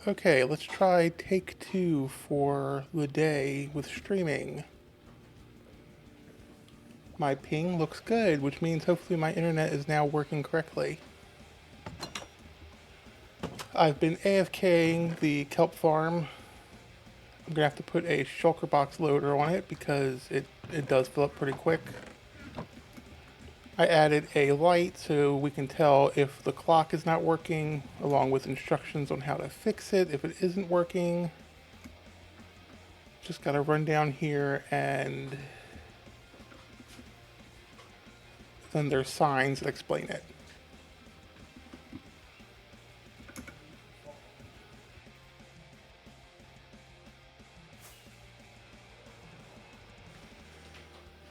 Okay, let's try take 2 for the day with streaming. My ping looks good, which means hopefully my internet is now working correctly. I've been AFKing the kelp farm. I'm gonna have to put a shulker box loader on it because it does fill up pretty quick. I added a light so we can tell if the clock is not working, along with instructions on how to fix it if it isn't working. Just gotta run down here, and then there's signs that explain it.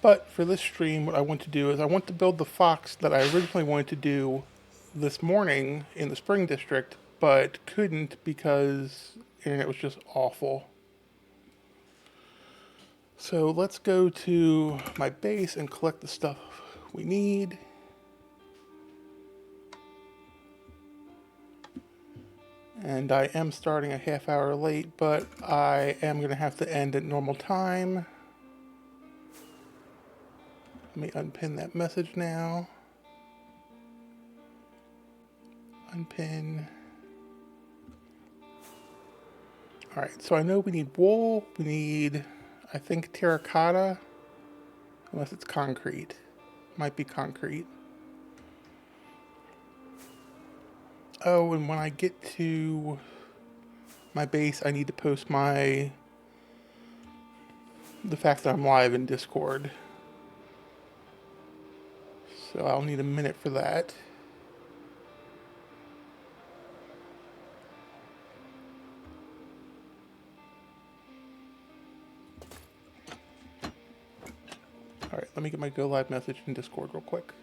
But for this stream, what I want to do is I want to build the fox that I originally wanted to do this morning in the Spring District, but couldn't because internet was just awful. So let's go to my base and collect the stuff we need. And I am starting a half hour late, but I am going to have to end at normal time. Let me unpin that message now. Unpin. Alright, so I know we need wool. We need, I think, terracotta. Unless it's concrete. Might be concrete. Oh, and when I get to my base, I need to post the fact that I'm live in Discord. So I'll need a minute for that. Alright, let me get my go live message in Discord real quick.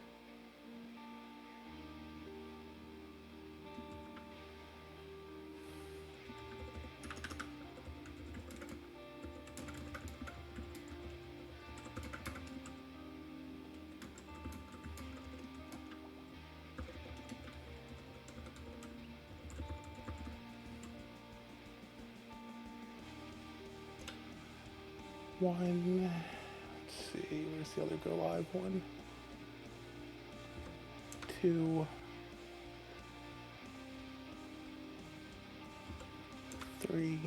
One. Let's see, where's the other go live one? 2. 3.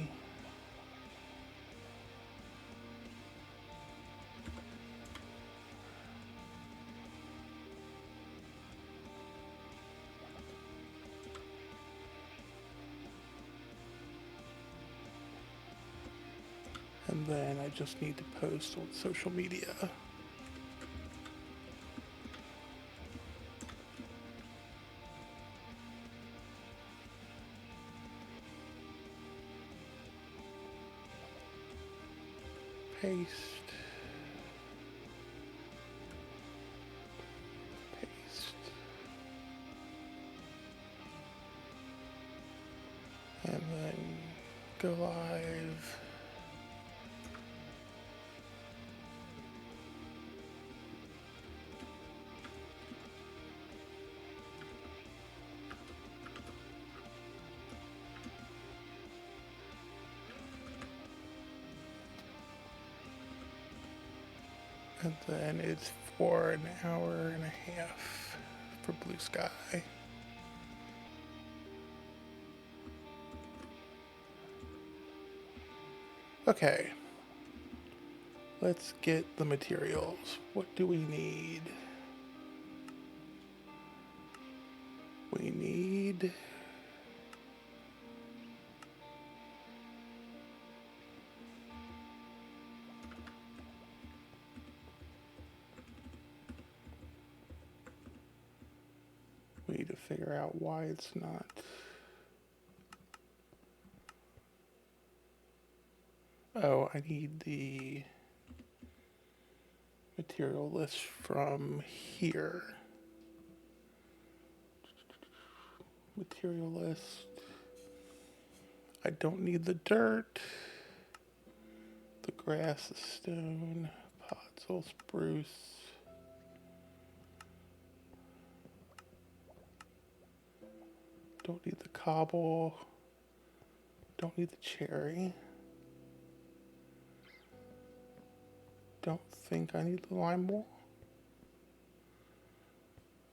And then I just need to post on social media. Paste. Paste. And then go live. And then it's for an hour and a half for Blue Sky. Okay. Let's get the materials. What do we need? We need... We need to figure out why it's not... Oh, I need the material list from here. Material list. I don't need the dirt. The grass, the stone, podzol, spruce. Don't need the cobble. Don't need the cherry. Don't think I need the lime wool.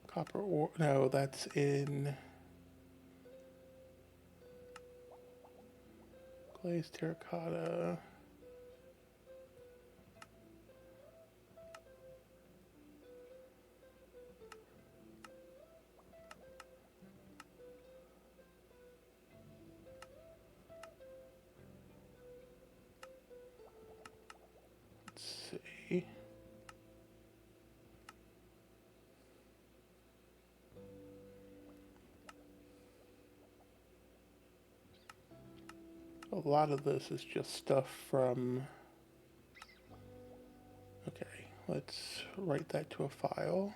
Copper ore, no, that's in glazed terracotta. Let's see. A lot of this is just stuff from... Okay, let's write that to a file.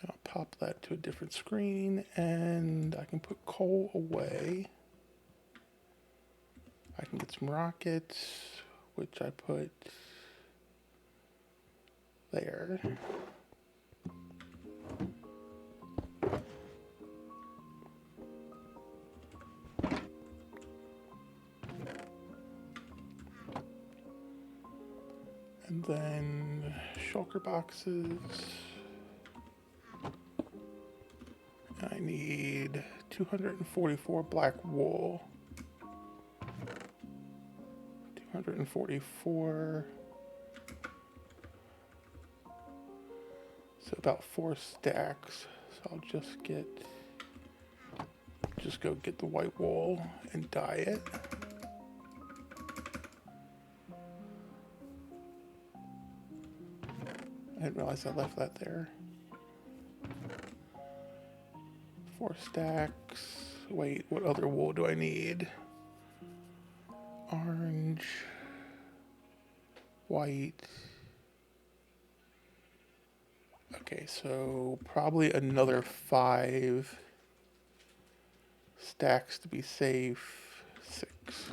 And I'll pop that to a different screen, and I can put coal away. I can get some rockets, which I put there. And then shulker boxes. I need 244 black wool. 244. So about 4 stacks. So I'll just go get the white wool and dye it. I didn't realize I left that there. 4 stacks. Wait, what other wool do I need? Orange, white. Okay, so probably another 5 stacks to be safe. 6.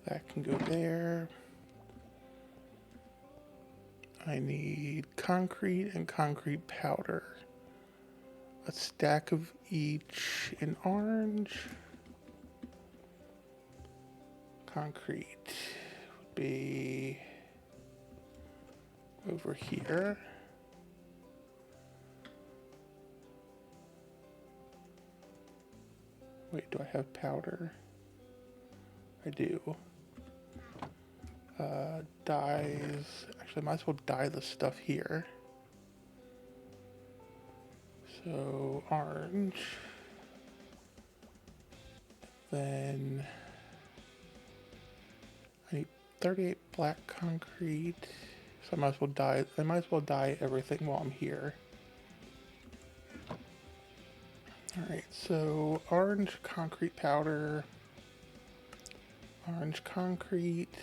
That can go there. I need concrete and concrete powder. A stack of each in orange. Concrete would be over here. Wait, do I have powder? I do. Dyes. Actually, I might as well dye the stuff here. So, orange. Then I need 38 black concrete. So I might as well dye everything while I'm here. Alright, so orange concrete powder. Orange concrete.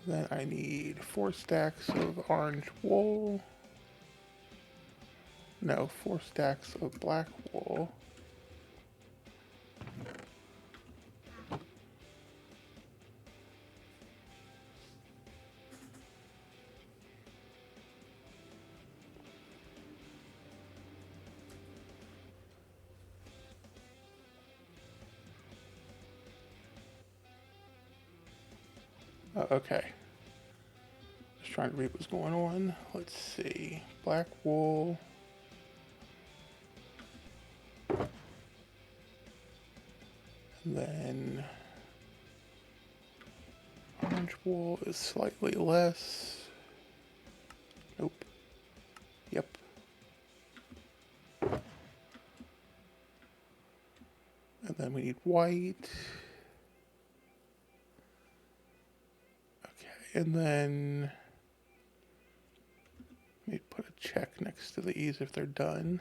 Then I need 4 stacks of orange wool. No, 4 stacks of black wool. Okay. Just trying to read what's going on. Let's see. Black wool. And then orange wool is slightly less. Nope. Yep. And then we need white. Okay, and then let me put a check next to these if they're done.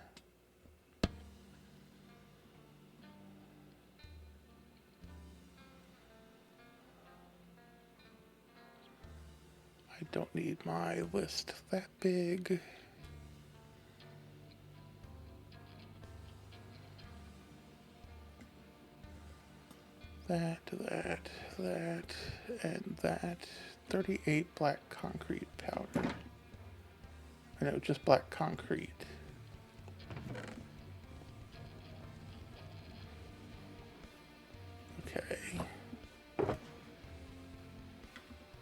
I don't need my list that big. that, and that. 38 black concrete powder. I know, just black concrete. Okay.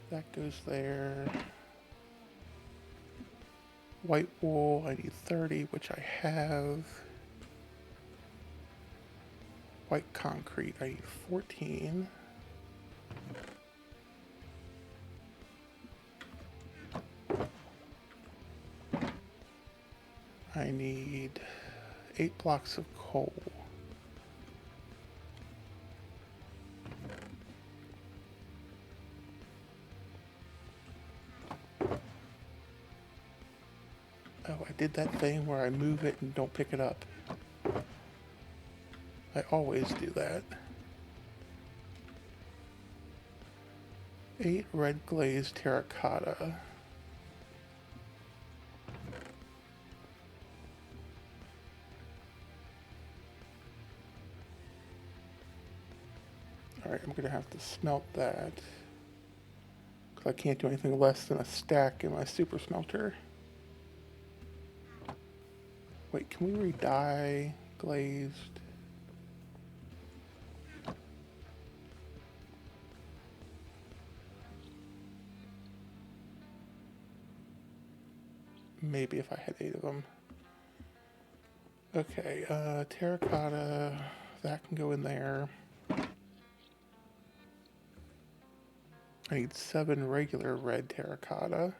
That goes there. White wool, I need 30, which I have. White concrete, I need 14. I need 8 blocks of coal. Oh, I did that thing where I move it and don't pick it up. I always do that. 8 red glazed terracotta. Alright, I'm gonna have to smelt that. Because I can't do anything less than a stack in my super smelter. Wait, can we re-dye glazed? Maybe if I had 8 of them. Okay, terracotta, that can go in there. I need 7 regular red terracotta.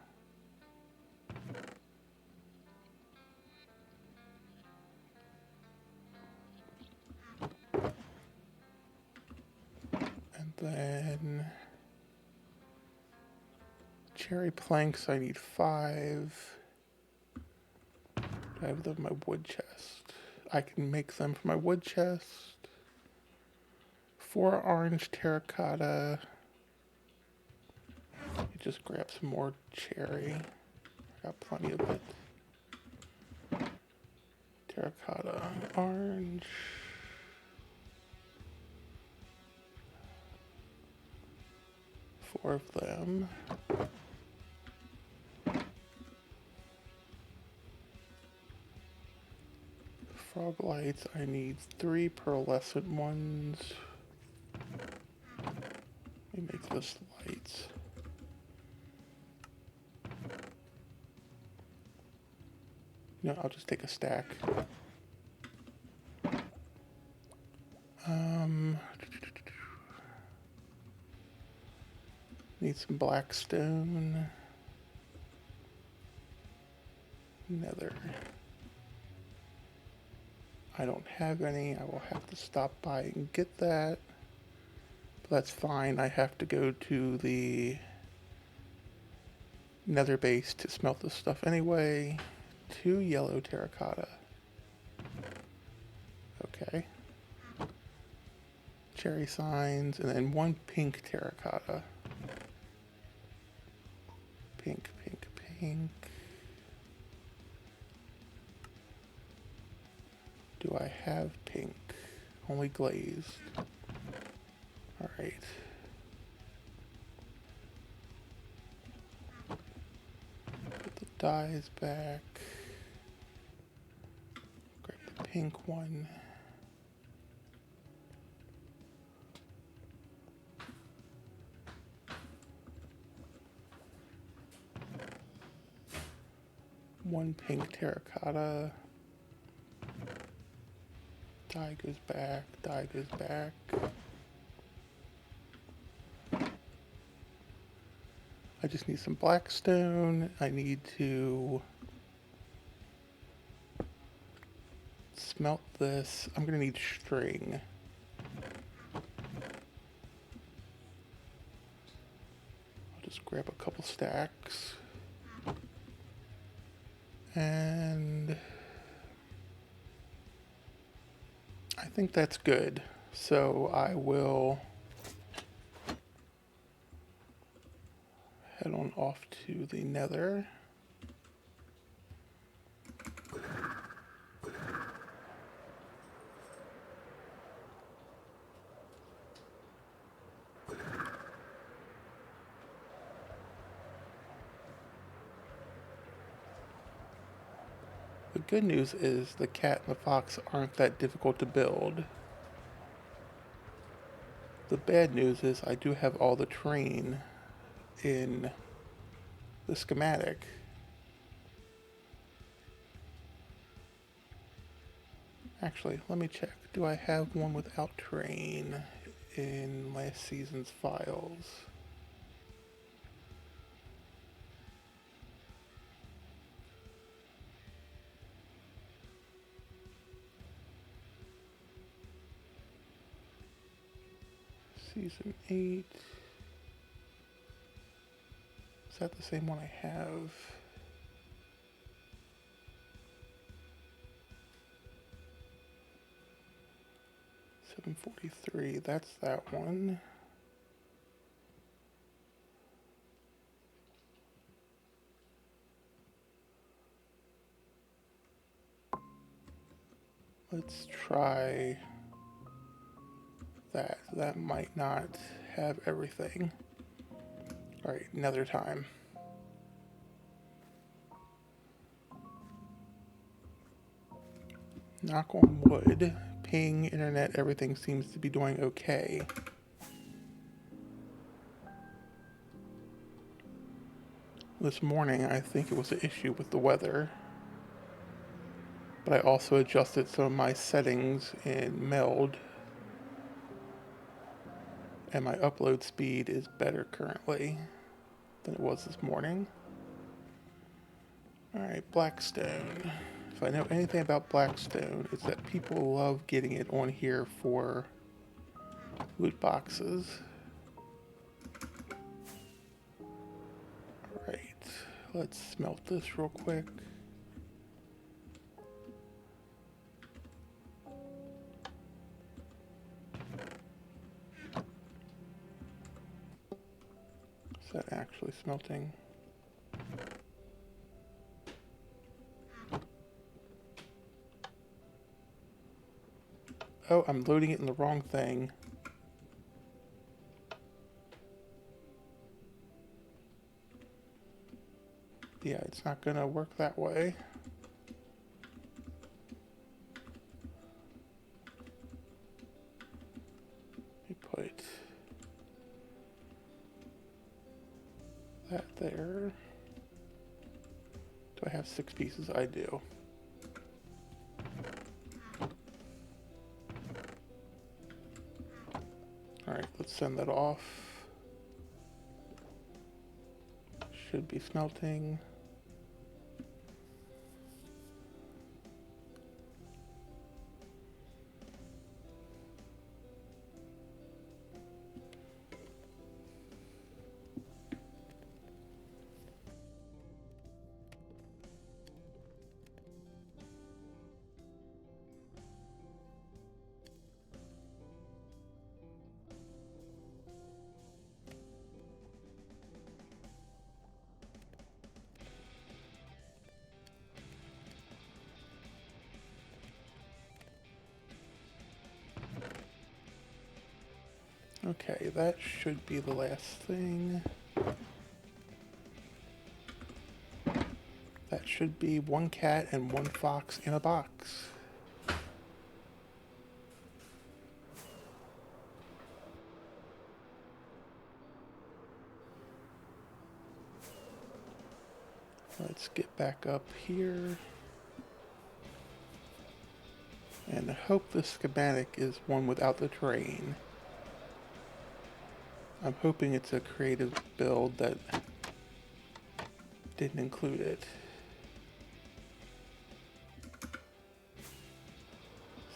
And then cherry planks, I need 5. I have them in my wood chest. I can make them for my wood chest. 4 orange terracotta. Just grab some more cherry. I got plenty of it. Terracotta, orange. 4 of them. Frog lights, I need 3 pearlescent ones. Let me make this lights. No, I'll just take a stack. Need some black stone. Nether. I don't have any. I will have to stop by and get that. But that's fine. I have to go to the nether base to smelt this stuff anyway. 2 yellow terracotta. Okay. Cherry signs, and then 1 pink terracotta. Pink, pink, pink. Do I have pink? Only glazed. Alright. Put the dyes back. Grab the pink one. One pink terracotta. Dye goes back, dye goes back. I just need some black stone. I need to smelt this. I'm gonna need string. I'll just grab a couple stacks. And I think that's good. So I will head on off to the nether. The good news is the cat and the fox aren't that difficult to build. The bad news is I do have all the terrain in the schematic. Actually, let me check. Do I have one without terrain in last season's files? Season 8. Is that the same one I have? $743, that's that one. Let's try that. That might not have everything. Alright, another time. Knock on wood. Ping, internet, everything seems to be doing okay. This morning, I think it was an issue with the weather. But I also adjusted some of my settings in Meld. And my upload speed is better currently than it was this morning. Alright, Blackstone. If I know anything about Blackstone, it's that people love getting it on here for loot boxes. Alright, let's smelt this real quick. Is that actually smelting? Oh, I'm loading it in the wrong thing. Yeah, it's not gonna work that way. Let me put that there. Do I have 6 pieces? I do. Alright, let's send that off. Should be smelting. Okay, that should be the last thing. That should be 1 cat and 1 fox in a box. Let's get back up here. And I hope the schematic is one without the terrain. I'm hoping it's a creative build that didn't include it.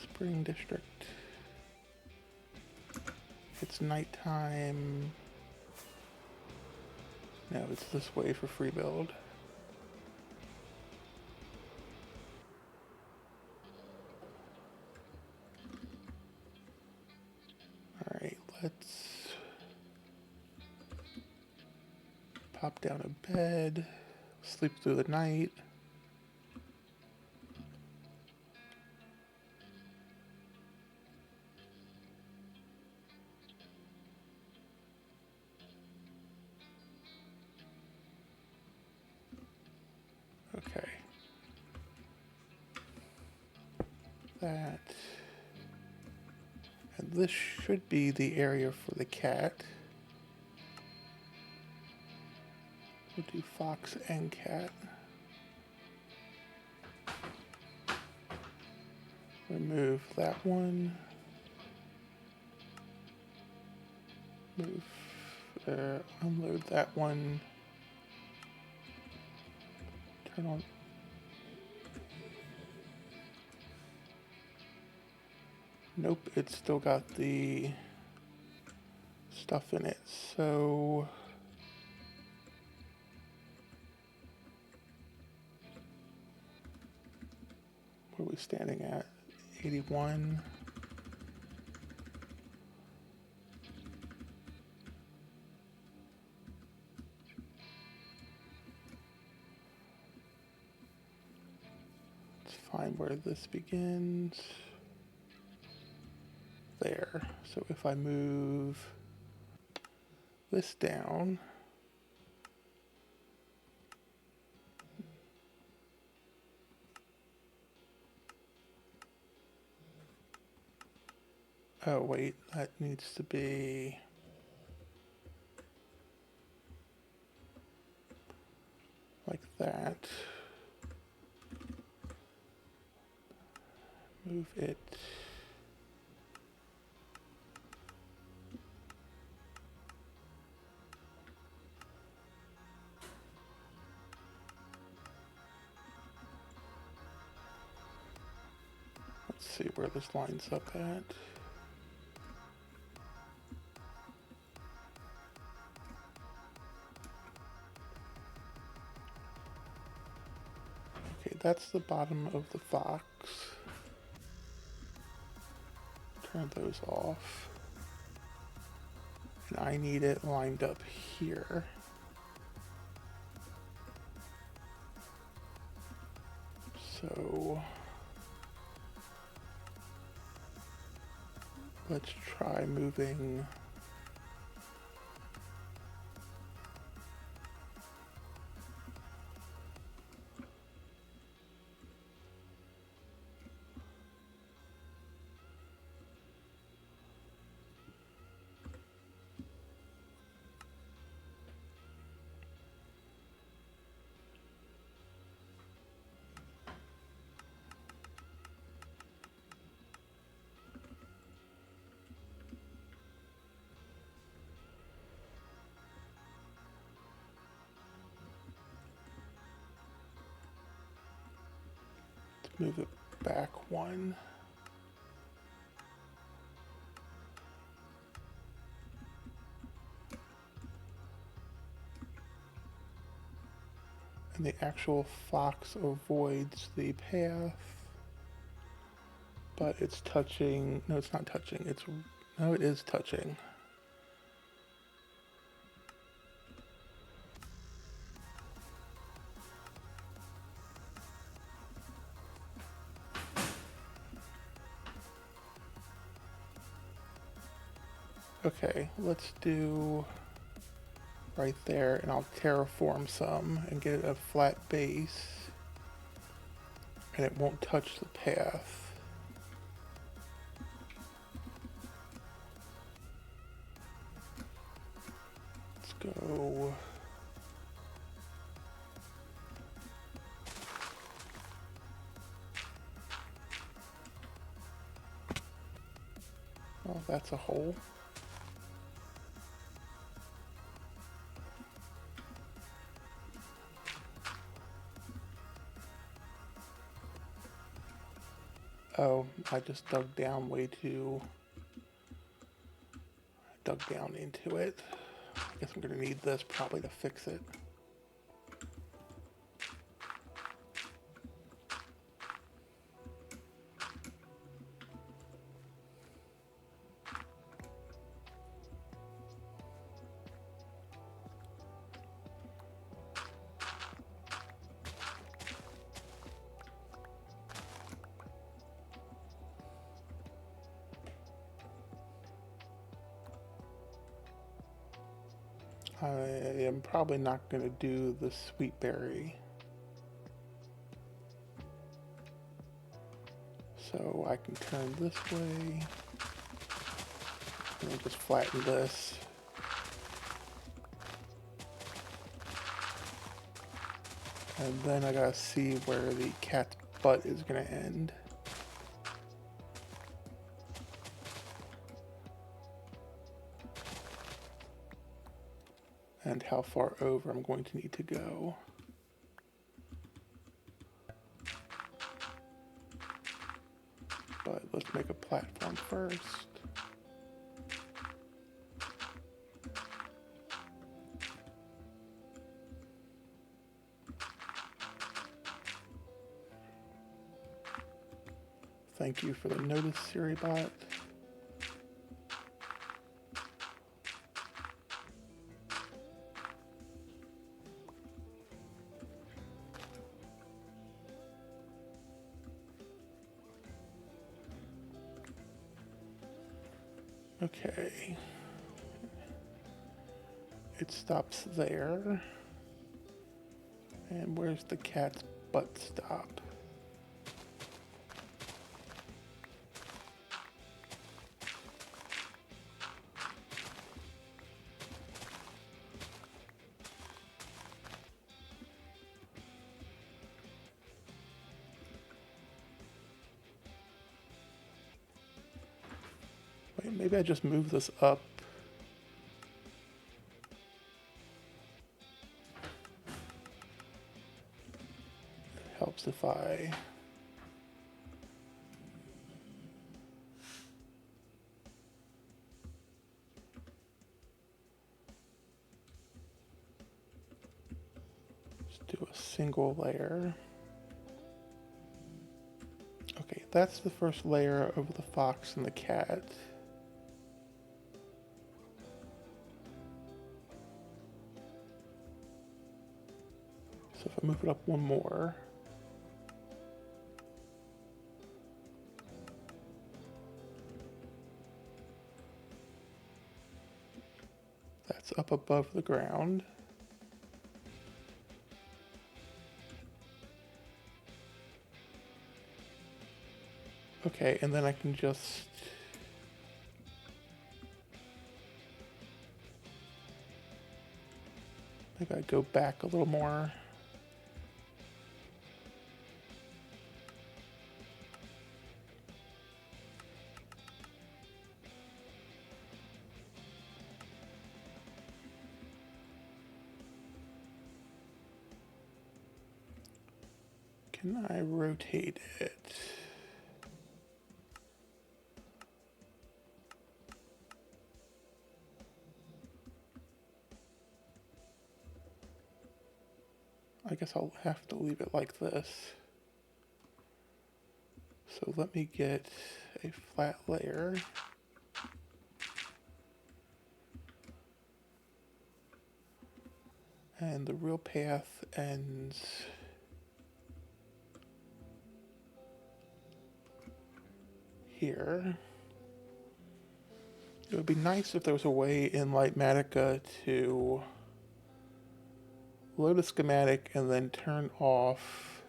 Spring District. It's nighttime. No, it's this way for free build. Alright, let's pop down a bed, sleep through the night. Okay. that. And this should be the area for the cat. We'll do fox and cat. Remove that one. Unload that one. Turn on. Nope, it's still got the stuff in it. So what are we standing at? 81. Let's find where this begins. There. So if I move this down, oh wait, that needs to be like that. Move it. Let's see where this lines up at. Okay, that's the bottom of the fox. Turn those off. And I need it lined up here. So let's try moving move it back one. And the actual fox avoids the path, but it's touching. No, it's not touching. No, it is touching. Okay, let's do right there, and I'll terraform some and get a flat base, and it won't touch the path. Let's go. Oh, that's a hole. Oh, I just dug down way too. Dug down into it. I guess I'm gonna need this probably to fix it. I am probably not going to do the sweet berry. So I can turn this way, and then just flatten this. And then I gotta see where the cat's butt is gonna end. And how far over I'm going to need to go. But let's make a platform first. Thank you for the notice, SiriBot. Okay. It stops there. And where's the cat's butt stop? Wait, maybe I just move this up. It helps if I just do a single layer. Okay, that's the first layer of the fox and the cat. So if I move it up one more, that's up above the ground. Okay, and then I can just maybe I go back a little more. Can I rotate it? I guess I'll have to leave it like this. So let me get a flat layer. And the real path ends here. It would be nice if there was a way in Lightmatica to load a schematic and then turn off.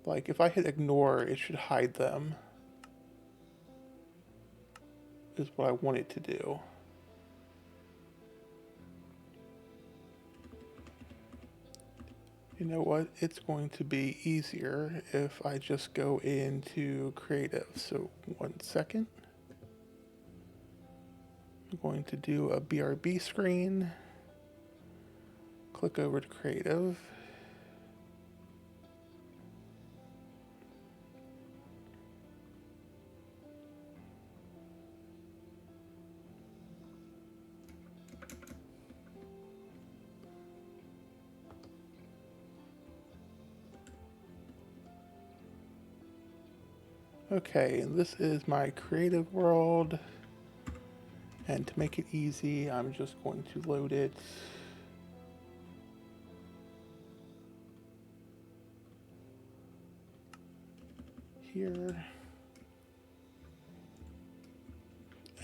Like if I hit ignore, it should hide them. Is what I want it to do. You know what? It's going to be easier if I just go into creative. So 1 second. I'm going to do a BRB screen. Click over to creative. Okay, and this is my creative world. And to make it easy, I'm just going to load it here.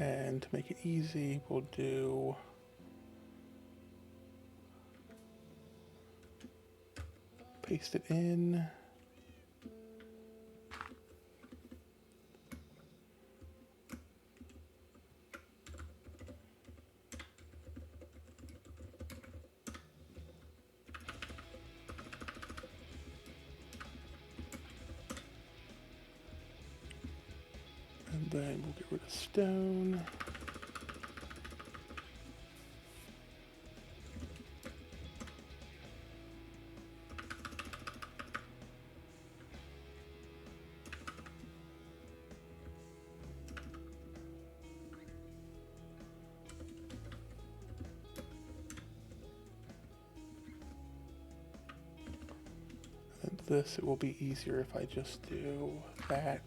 And to make it easy, we'll do paste it in. then we'll get rid of stone. And this, it will be easier if I just do that.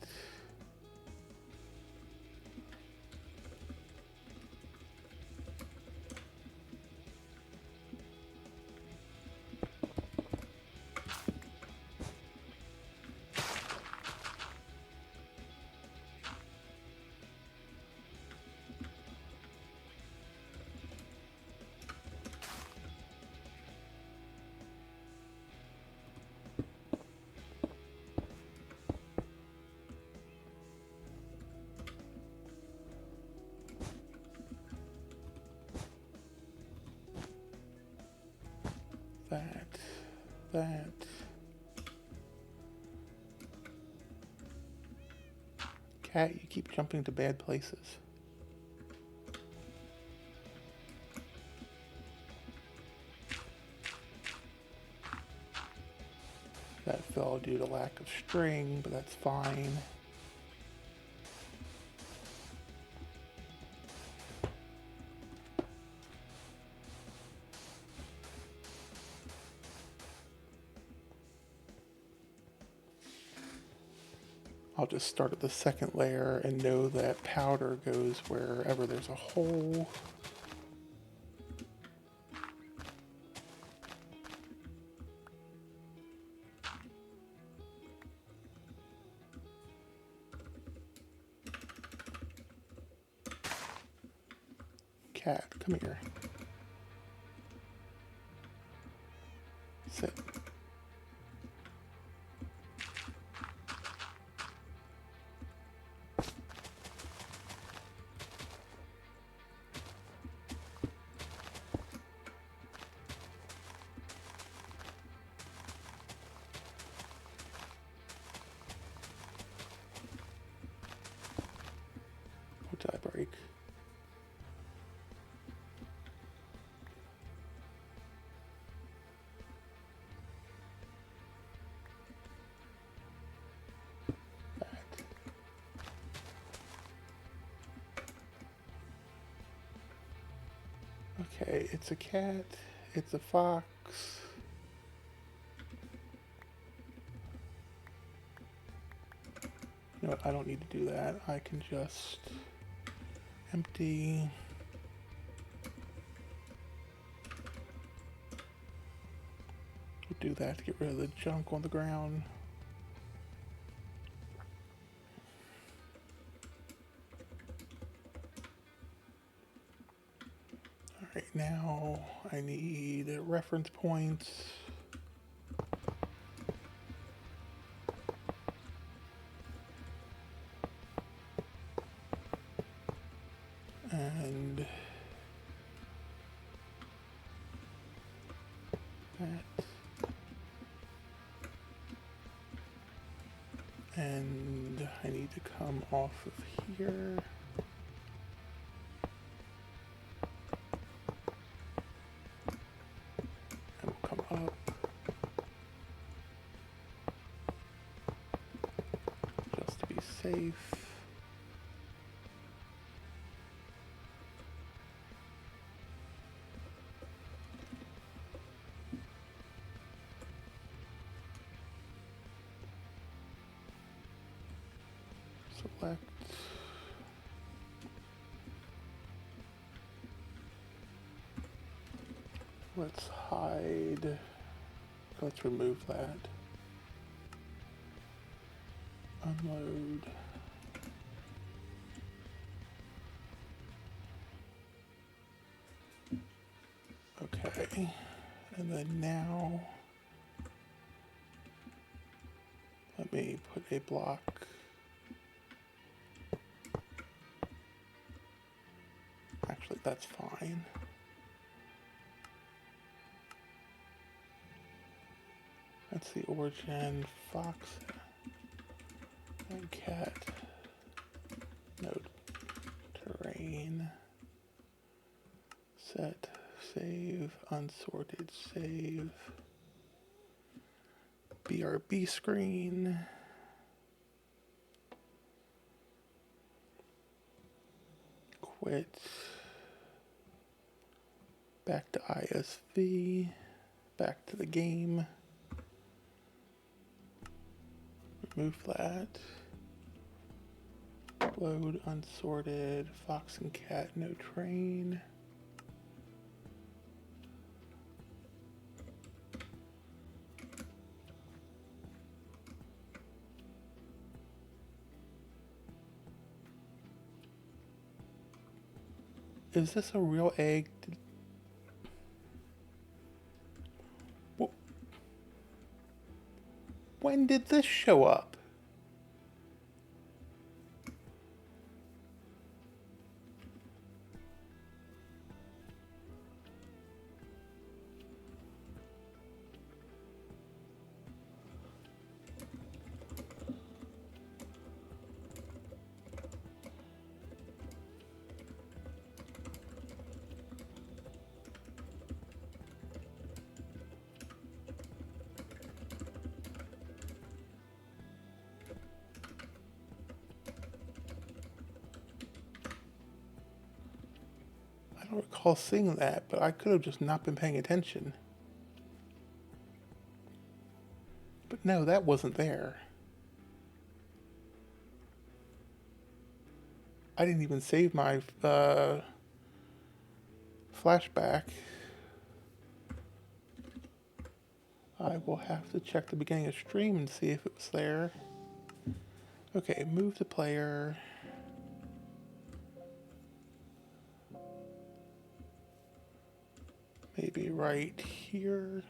That. Cat, you keep jumping to bad places. That fell due to lack of string, but that's fine. I'll just start at the second layer and know that powder goes wherever there's a hole. Cat, come here. Sit. What did I break? Okay, it's a cat, it's a fox. You know what, I don't need to do that. I can just empty. We'll do that to get rid of the junk on the ground. Alright, now I need reference points. And that. And I need to come off of here. And we'll come up. Just to be safe. Select. Let's hide. Let's remove that. Unload. Okay. And then now, let me put a block. Actually, that's fine. That's the origin, fox and cat. Node terrain. Set, save, unsorted, save. BRB screen. Quit. Back to iSV. Back to the game. Remove that. Load unsorted. Fox and cat, no train. Is this a real egg? When did this show up? I don't recall seeing that, but I could have just not been paying attention. But no, that wasn't there. I didn't even save my flashback. I will have to check the beginning of stream and see if it was there. Okay, move the player. Maybe right here.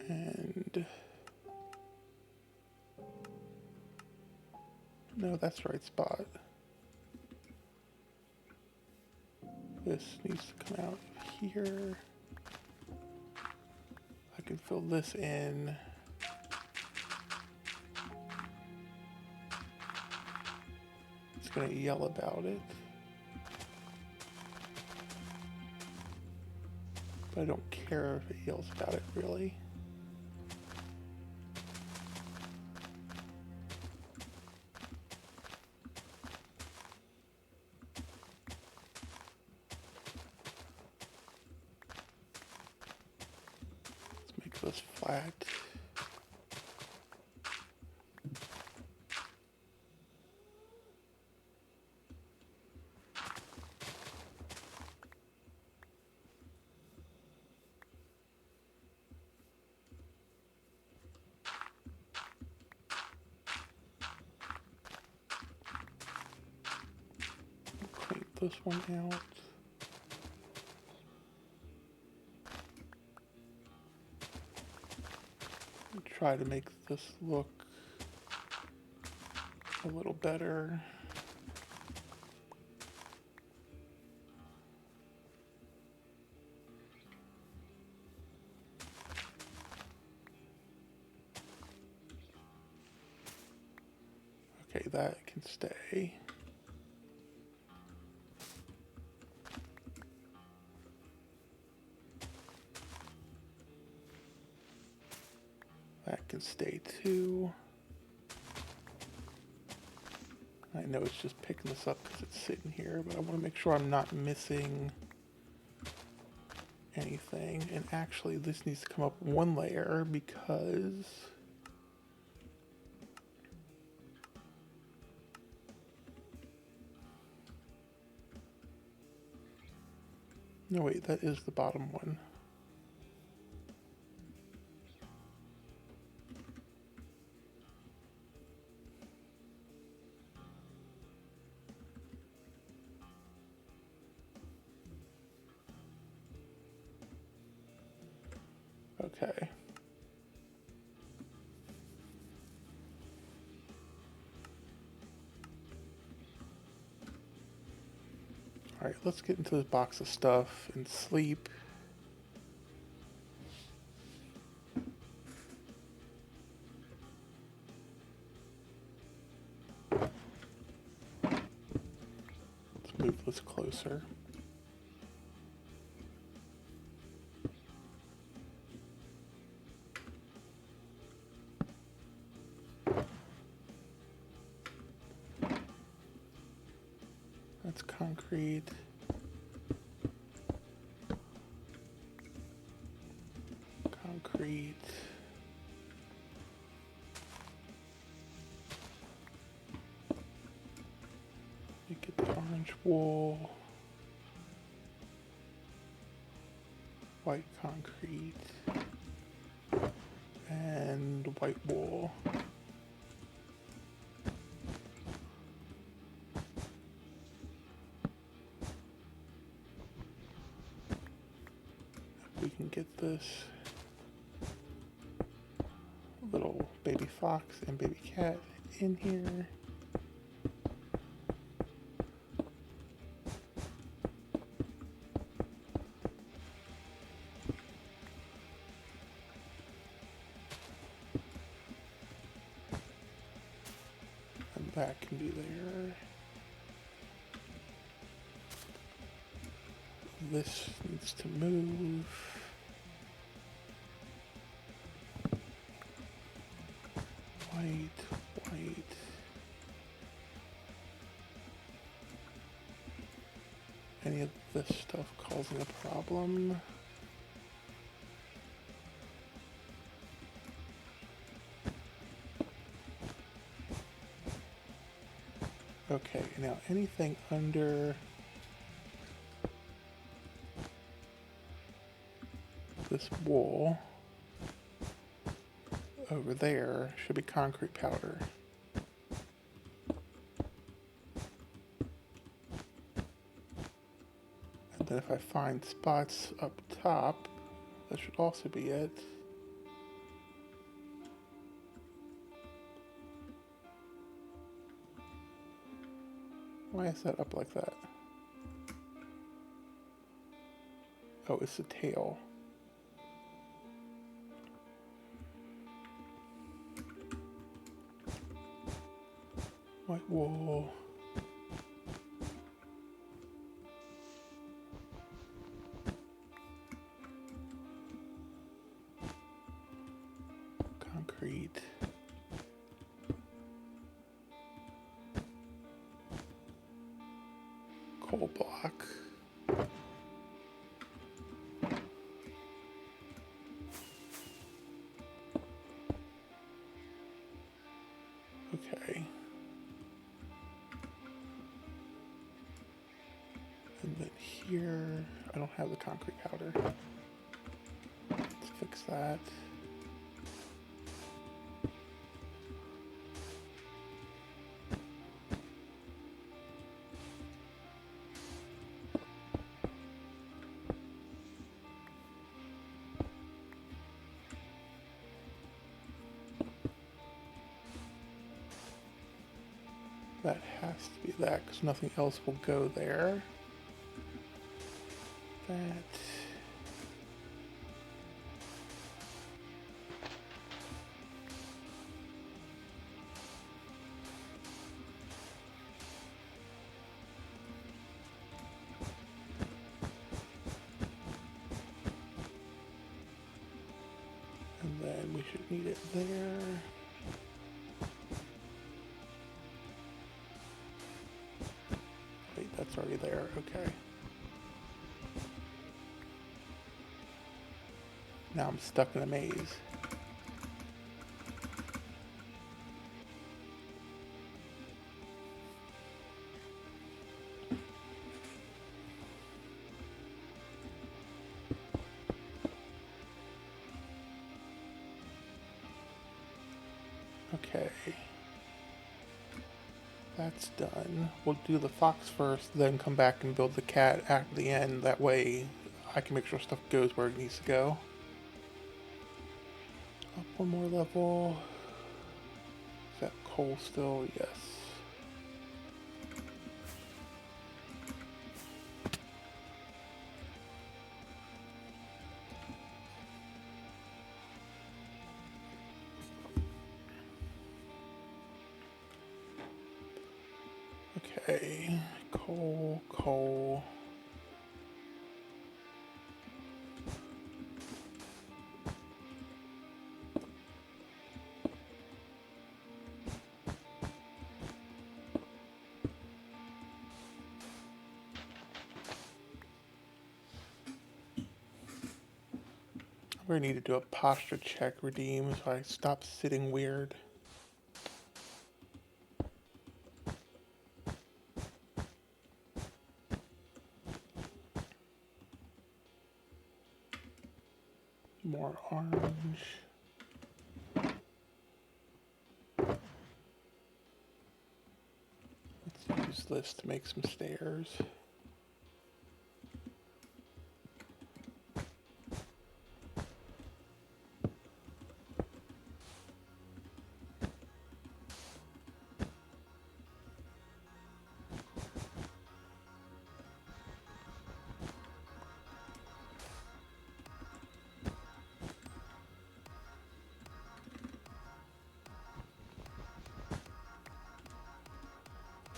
And no, that's the right spot. This needs to come out here. I can fill this in. It's gonna yell about it. But I don't care if it yells about it, really. Let's make this flat. Clean this one out. Try to make this look a little better. Okay, that can stay. That can stay too. I know it's just picking this up because it's sitting here, but I want to make sure I'm not missing anything. And actually, this needs to come up one layer because no, wait, that is the bottom one. Okay. Alright, let's get into this box of stuff and sleep. Let's move this closer. That's concrete. Concrete. You get the orange wool. White concrete. And white wool. We can get this little baby fox and baby cat in here. And that can be there. This needs to move. White. Any of this stuff causing a problem? Okay, now anything under this wall over there should be concrete powder. And then if I find spots up top, that should also be it. Why is that up like that? Oh, it's the tail. White wool. Concrete. Coal block. Okay. And then here, I don't have the concrete powder. Let's fix that. That has to be that, because nothing else will go there. That. And then we should need it there. Wait, that's already there, okay. Now I'm stuck in a maze. Okay. That's done. We'll do the fox first, then come back and build the cat at the end. That way I can make sure stuff goes where it needs to go. Up one more level. Is that coal still? Yes. Okay, coal. I'm gonna need to do a posture check redeem so I stop sitting weird. More orange. Let's use this to make some stairs.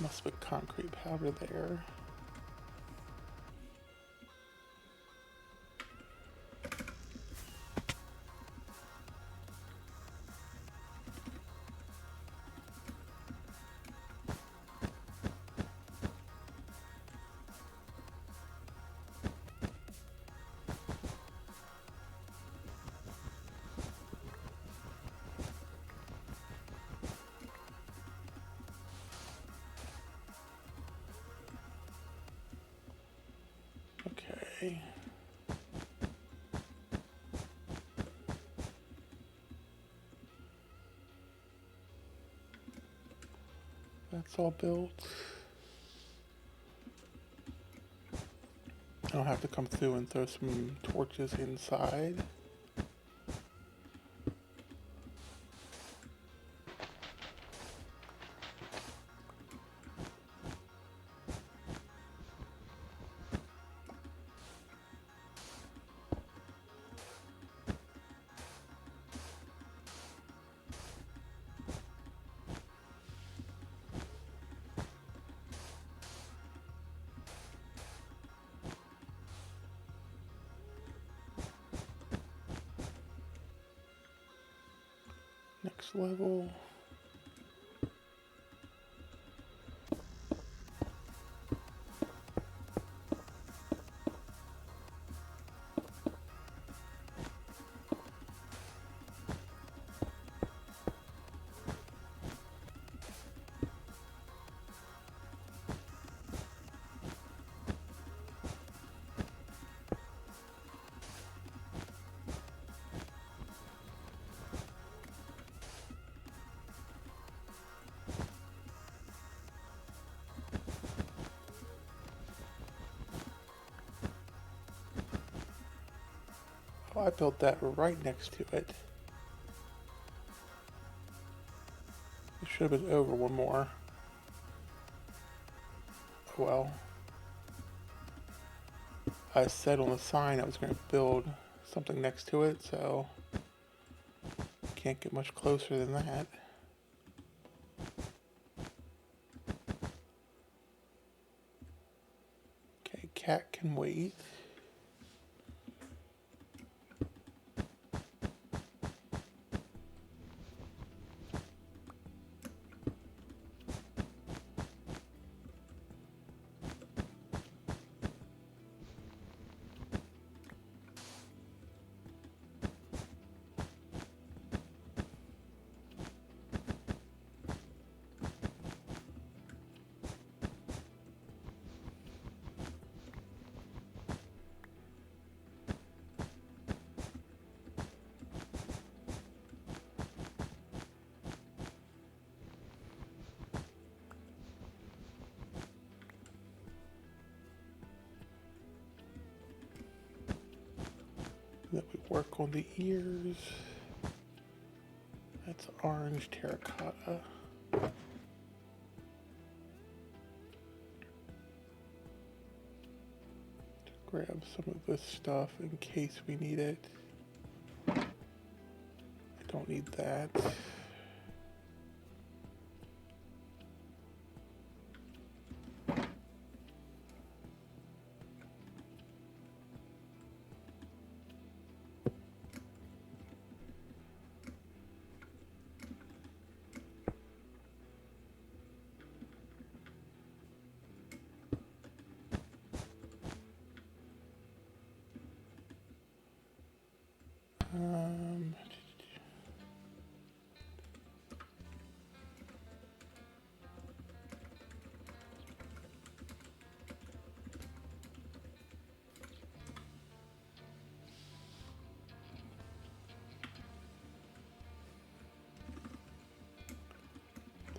Must put concrete powder there. Okay. That's all built. I'll have to come through and throw some torches inside. Next level. Oh, I built that right next to it. It should have been over one more. Well, I said on the sign I was going to build something next to it, so can't get much closer than that. Okay, cat can wait. Then we work on the ears. That's orange terracotta. Grab some of this stuff in case we need it. I don't need that.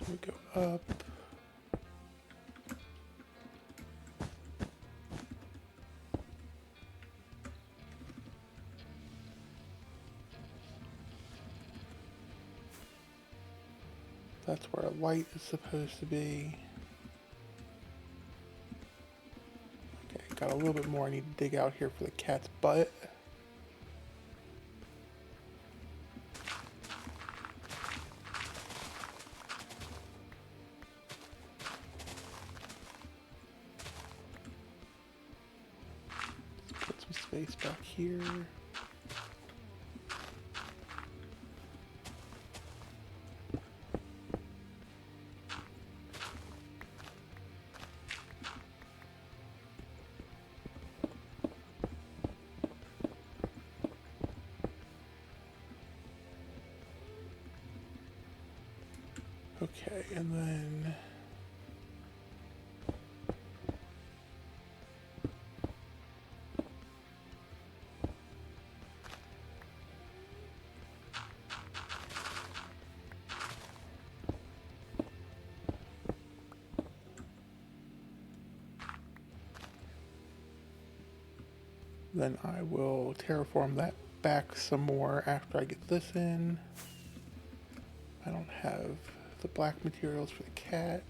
We go up. That's where a light is supposed to be. Okay, got a little bit more I need to dig out here for the cat's butt. Put some space back here. Okay, and then I will terraform that back some more after I get this in. I don't have the black materials for the cat.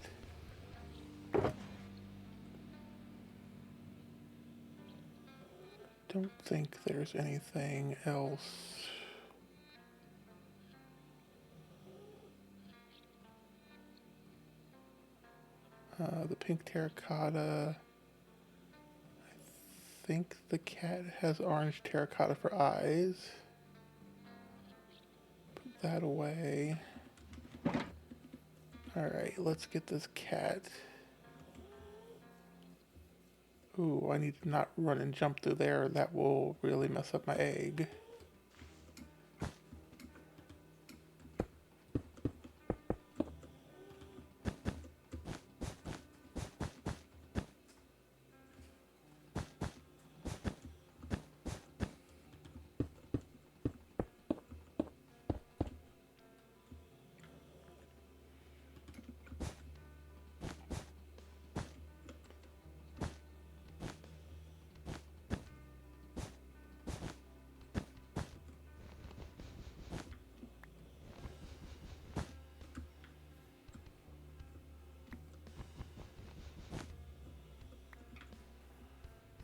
Don't think there's anything else. The pink terracotta. I think the cat has orange terracotta for eyes. Put that away. Alright, let's get this cat. Ooh, I need to not run and jump through there. That will really mess up my egg.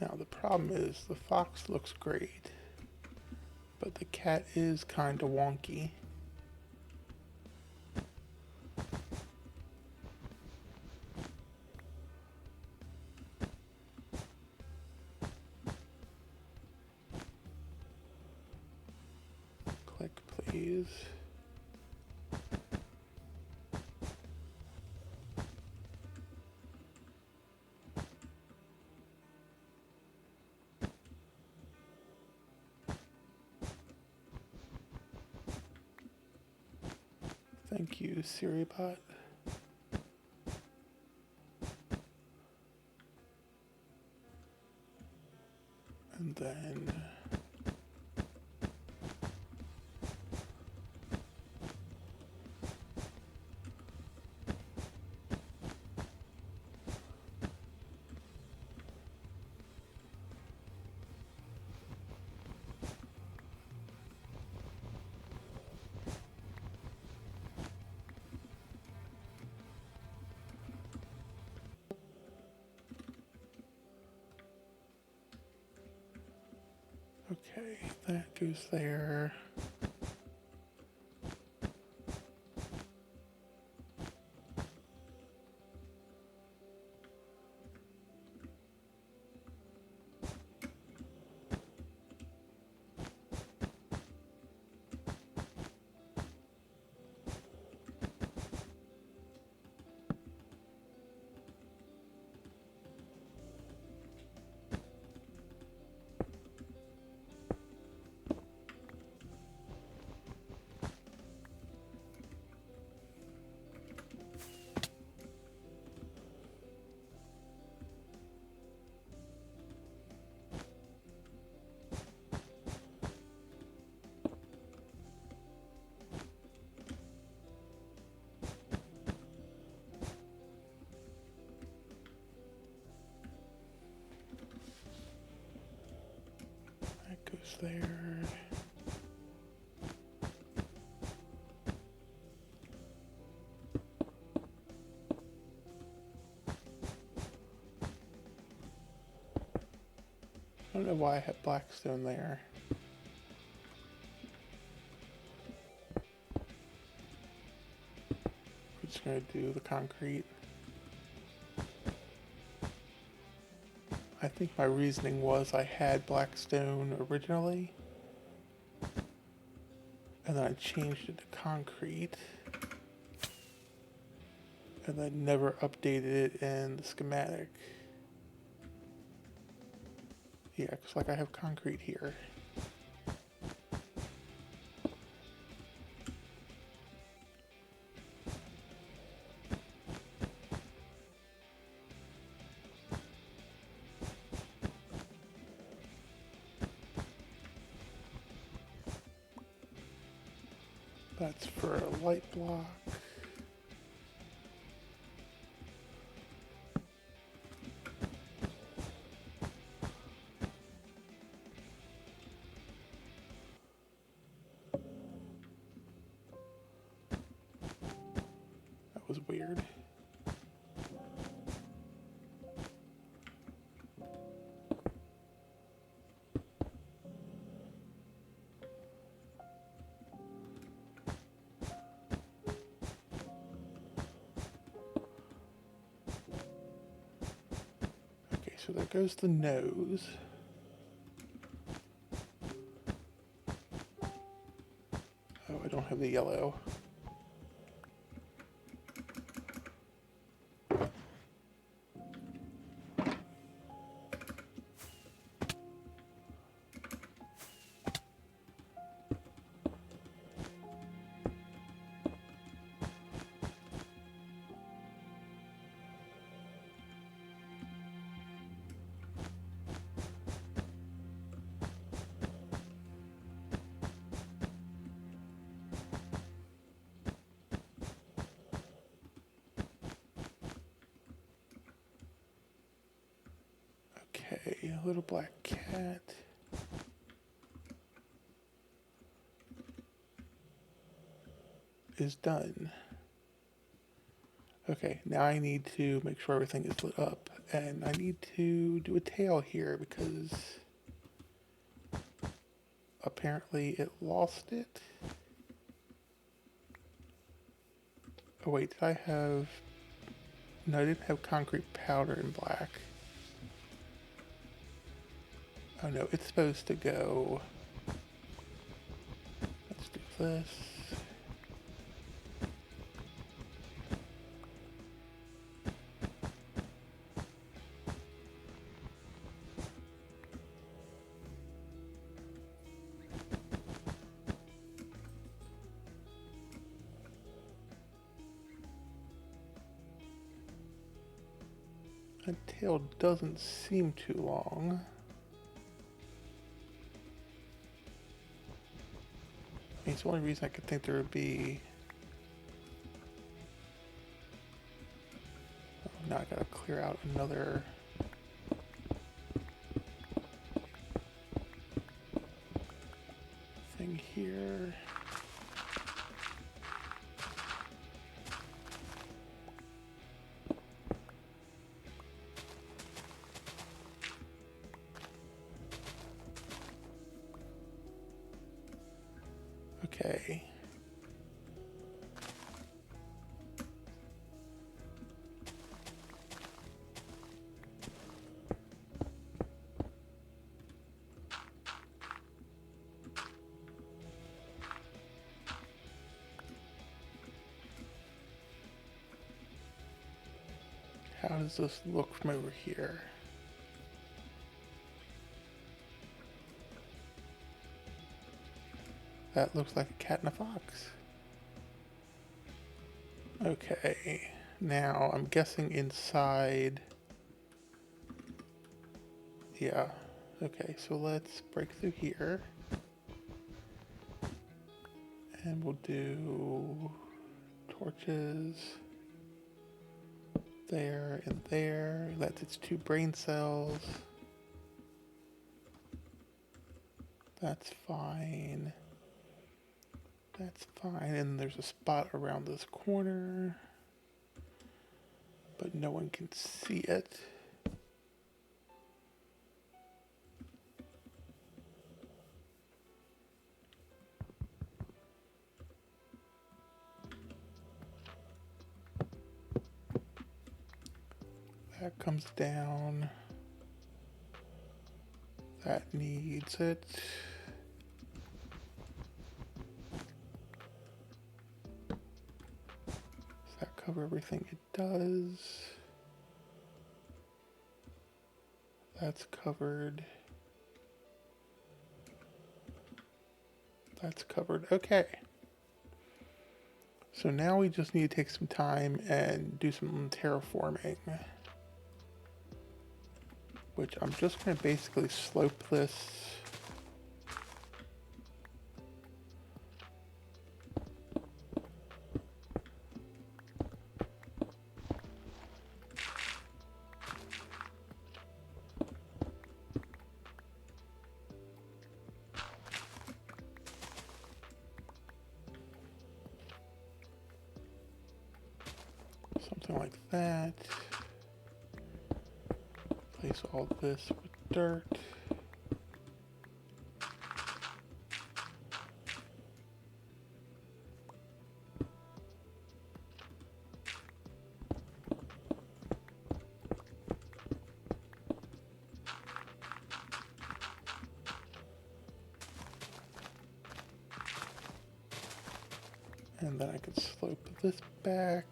Now the problem is the fox looks great, but the cat is kind of wonky. Click, please. Thank you, SiriBot. And then okay, that goes there. there. I don't know why I have black stone there. I'm just going to do the concrete. I think my reasoning was I had black stone originally, and then I changed it to concrete, and then never updated it in the schematic. Yeah, because like I have concrete here. That's for a light block. That was weird. Okay, so there goes the nose. Oh, I don't have the yellow. Okay, a little black cat. Is done. Okay, now I need to make sure everything is lit up, and I need to do a tail here because apparently it lost it. Oh wait, did I have... No, I didn't have concrete powder in black. Oh no, it's supposed to go... Let's do this. That tail doesn't seem too long. I mean, it's the only reason I could think there would be... Oh, now I gotta clear out another... thing here. Okay. How does this look from over here? That looks like a cat and a fox. Okay, now I'm guessing inside... Yeah, okay, so let's break through here. And we'll do torches there and there. That's its 2 brain cells. That's fine. That's fine. And there's a spot around this corner, but no one can see it. That comes down. That needs it. Does that cover everything? It does. That's covered. That's covered. Okay. So now we just need to take some time and do some terraforming, which I'm just going to basically slope this. Something like that. Place all this with dirt. And then I can slope this back.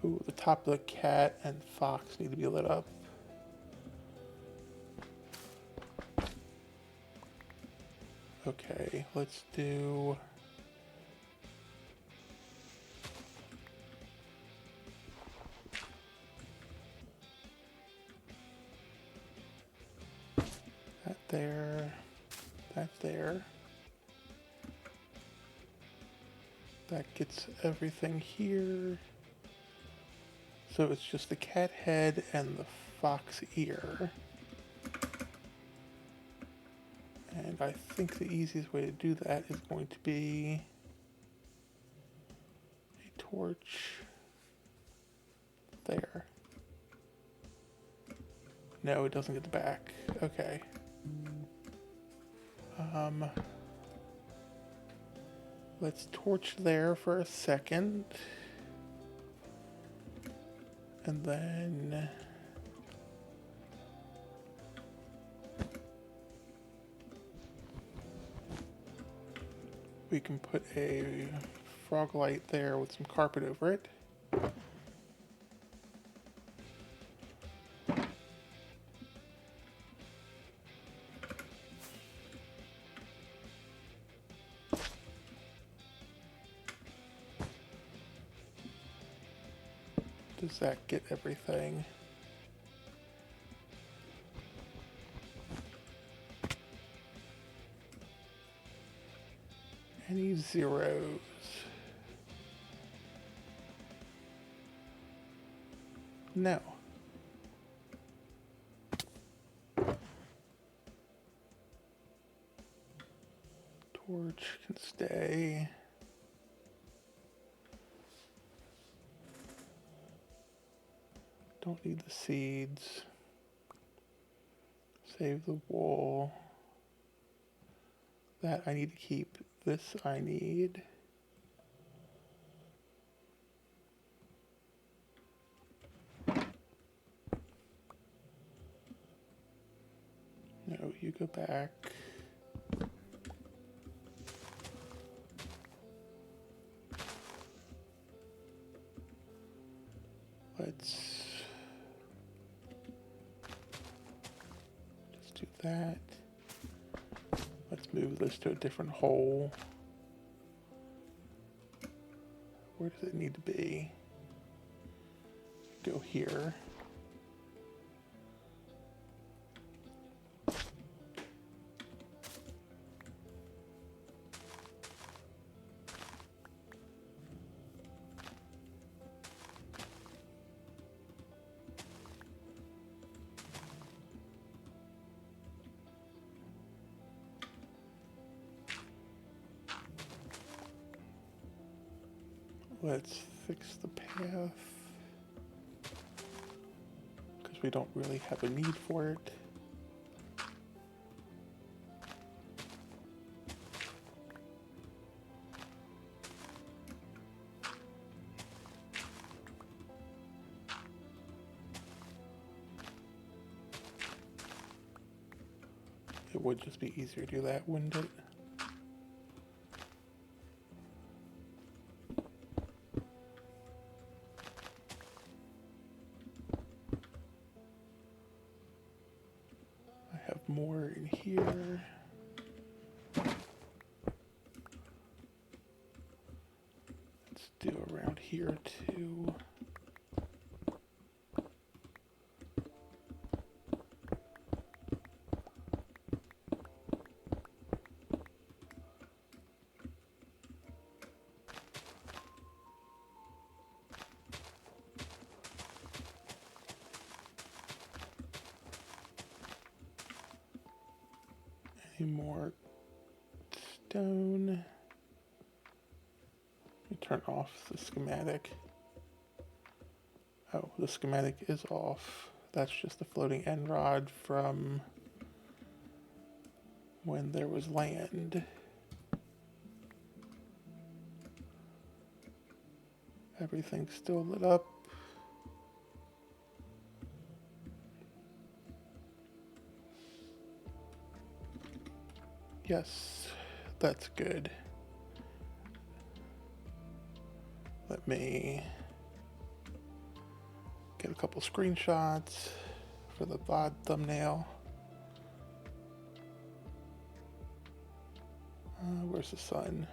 Ooh, the top of the cat and fox need to be lit up. Okay, let's do... that there, that there. That gets everything here. So it's just the cat head and the fox ear. And I think the easiest way to do that is going to be a torch there. No, it doesn't get the back. Okay. Let's torch there for a second. And then we can put a frog light there with some carpet over it. Does that get everything? Any zeros? No. Torch can stay. Don't need the seeds. Save the wool. That I need to keep. This I need. No, you go back. Let's just do that. Let's move this to a different hole. Where does it need to be? Go here. Let's fix the path, because we don't really have a need for it. It would just be easier to do that, wouldn't it? I have more in here. Let's do around here too. Any more stone? Let me turn off the schematic. Oh, the schematic is off. That's just the floating end rod from when there was land. Everything's still lit up. Yes, that's good. Let me get a couple screenshots for the VOD thumbnail. Where's the sun?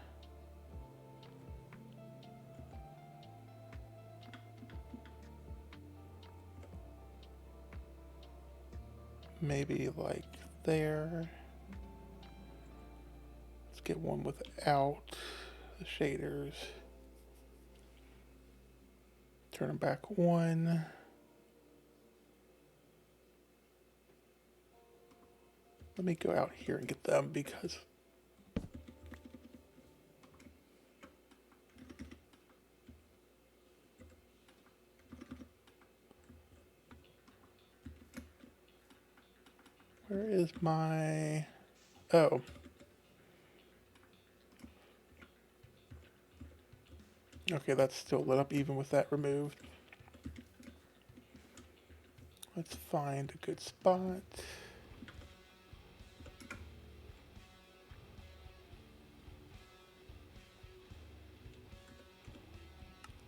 Maybe like there. Let's get one without the shaders. Turn them back one. Let me go out here and get them because where is my, oh. Okay, that's still lit up even with that removed. Let's find a good spot.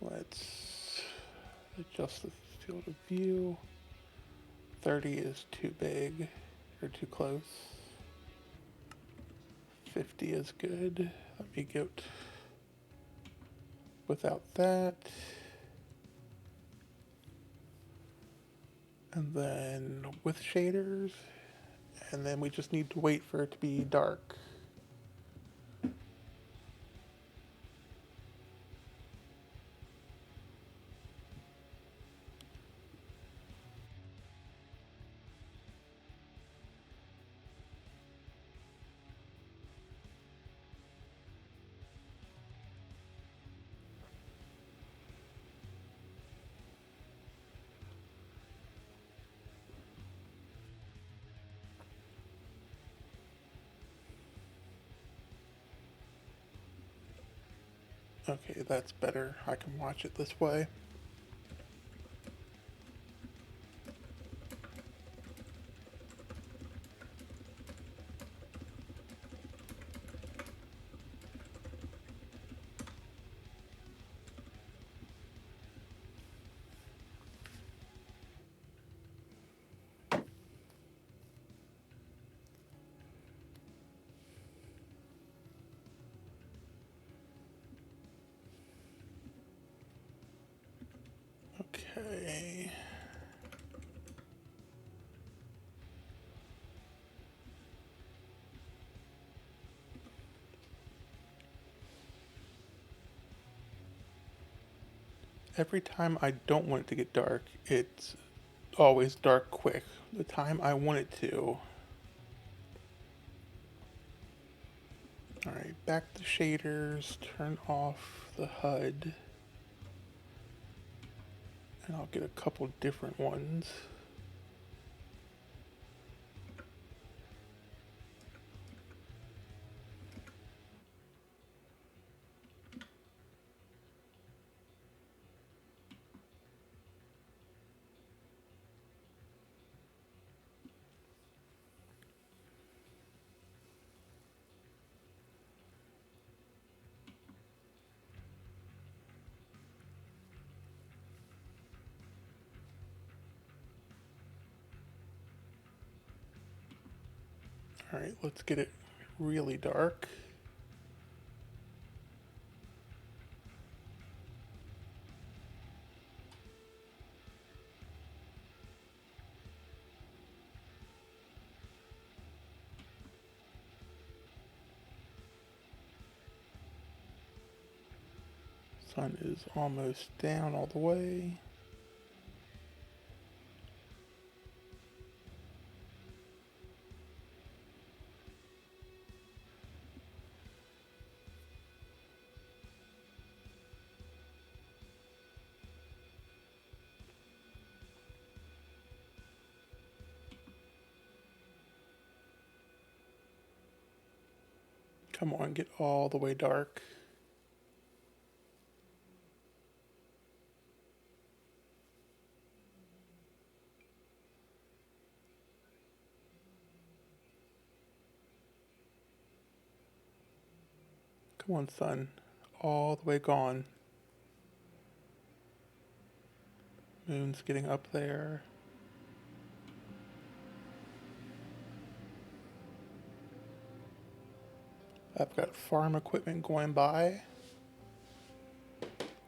Let's adjust the field of view. 30 is too big or too close. 50 is good. Let me go without that. And then with shaders. And then we just need to wait for it to be dark. Okay, that's better. I can watch it this way. Every time I don't want it to get dark, it's always dark quick. The time I want it to. Alright, back to shaders, turn off the HUD. And I'll get a couple different ones. Alright, let's get it really dark. Sun is almost down all the way. Come on, get all the way dark. Come on, sun. All the way gone. Moon's getting up there. I've got farm equipment going by,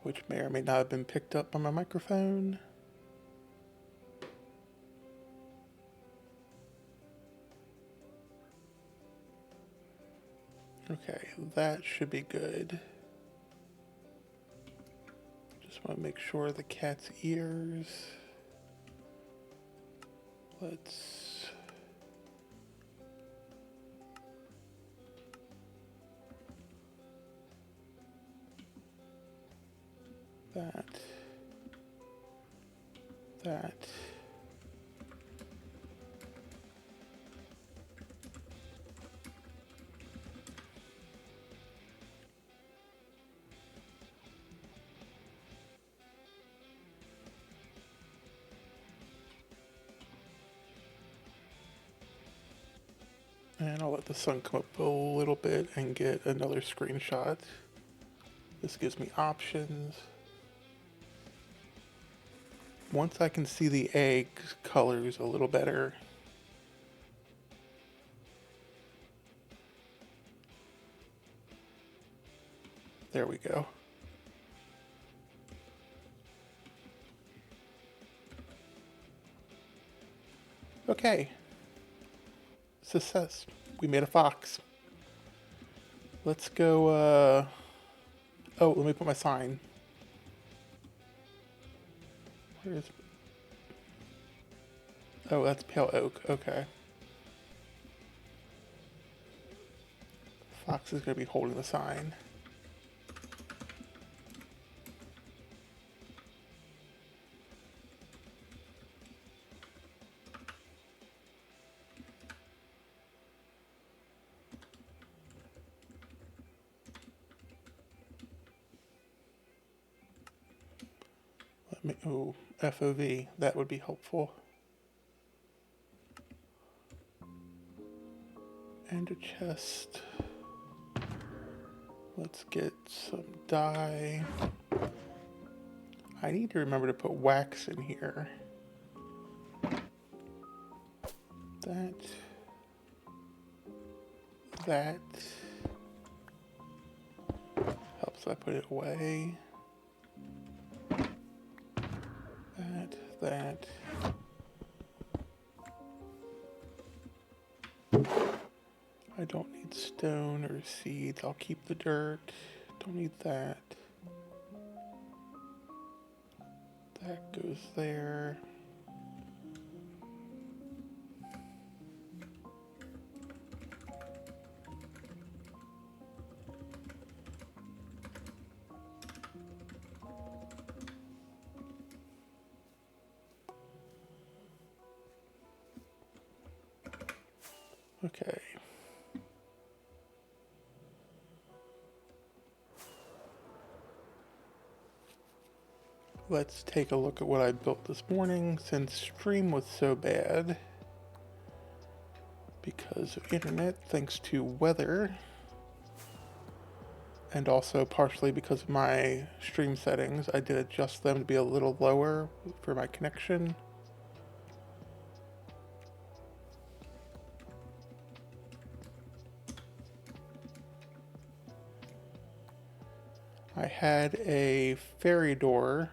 which may or may not have been picked up by my microphone. Okay, that should be good. Just want to make sure the cat's ears. Let's... that. And I'll let the sun come up a little bit and get another screenshot. This gives me options. Once I can see the egg colors a little better, there we go. Okay. Success. We made a fox. Let's go, oh, let me put my sign. Where is... Oh, that's pale oak. Okay. Fox is going to be holding the sign. Oh, FOV, that would be helpful. And a chest. Let's get some dye. I need to remember to put wax in here. That helps I put it away. That. I don't need stone or seeds. I'll keep the dirt. Don't need that. That goes there. Okay. Let's take a look at what I built this morning since stream was so bad because of internet, thanks to weather, and also partially because of my stream settings. I did adjust them to be a little lower for my connection. I had a fairy door,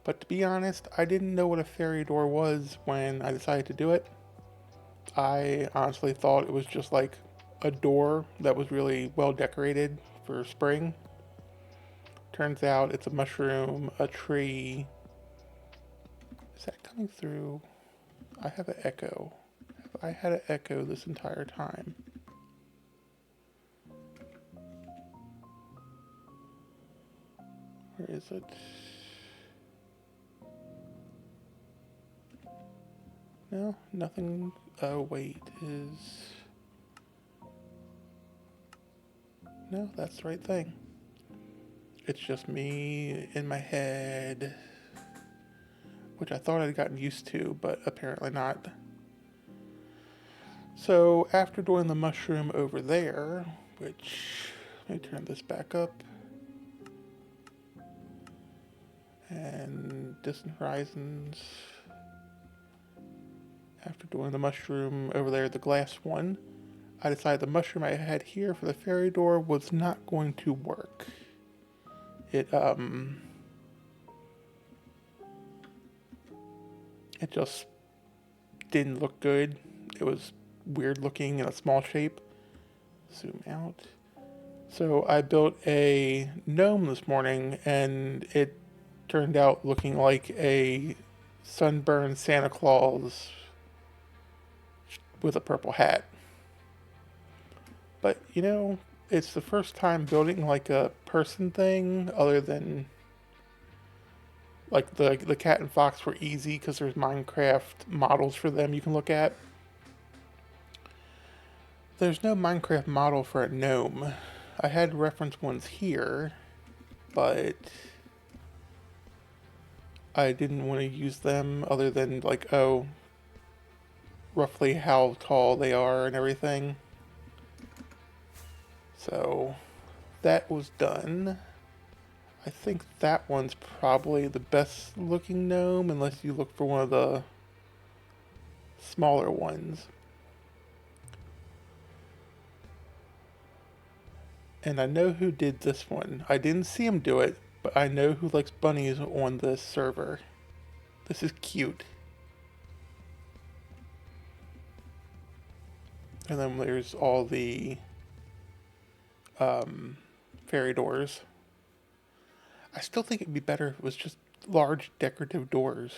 but to be honest, I didn't know what a fairy door was when I decided to do it. I honestly thought it was just like a door that was really well decorated for spring. Turns out it's a mushroom, a tree. Is that coming through? I have an echo. Have I had an echo this entire time? Where is it? No, nothing. Oh, wait, is... No, that's the right thing. It's just me in my head, which I thought I'd gotten used to, but apparently not. So after doing the mushroom over there, which, let me turn this back up, and Distant Horizons, after doing the mushroom over there, the glass one, I decided the mushroom I had here for the fairy door was not going to work. It just didn't look good. It was weird looking in a small shape. Zoom out. So I built a gnome this morning, and it turned out looking like a sunburned Santa Claus with a purple hat. But, you know, it's the first time building like a person thing other than like the cat and fox were easy because there's Minecraft models for them you can look at. There's no Minecraft model for a gnome. I had reference ones here, but I didn't want to use them other than like, oh, roughly how tall they are and everything. So that was done. I think that one's probably the best looking gnome unless you look for one of the smaller ones. And I know who did this one. I didn't see him do it, but I know who likes bunnies on this server. This is cute. And then there's all the fairy doors. I still think it'd be better if it was just large decorative doors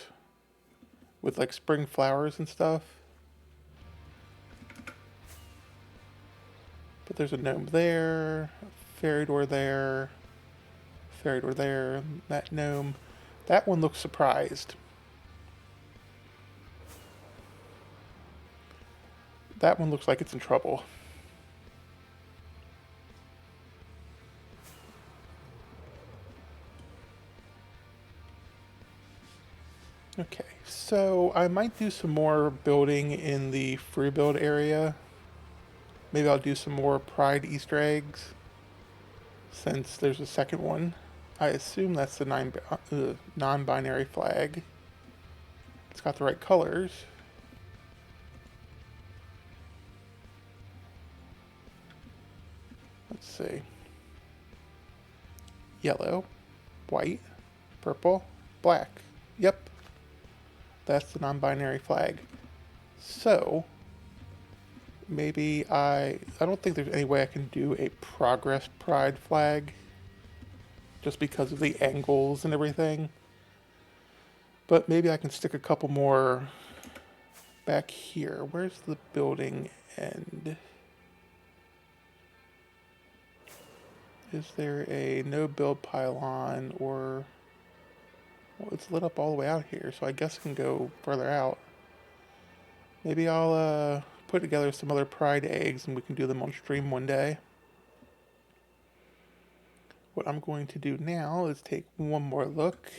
with like spring flowers and stuff. But there's a gnome there, a fairy door there, fairy door there, that gnome. That one looks surprised. That one looks like it's in trouble. Okay, so I might do some more building in the free build area. Maybe I'll do some more Pride Easter eggs, since there's a second one. I assume that's the non-binary flag. It's got the right colors. Let's see. Yellow, white, purple, black. Yep. That's the non-binary flag. So, maybe I don't think there's any way I can do a progress pride flag just because of the angles and everything. But maybe I can stick a couple more back here. Where's the building end? Is there a no build pylon or... Well, it's lit up all the way out here, so I guess it can go further out. Maybe I'll put together some other pride eggs and we can do them on stream one day. What I'm going to do now is take one more look.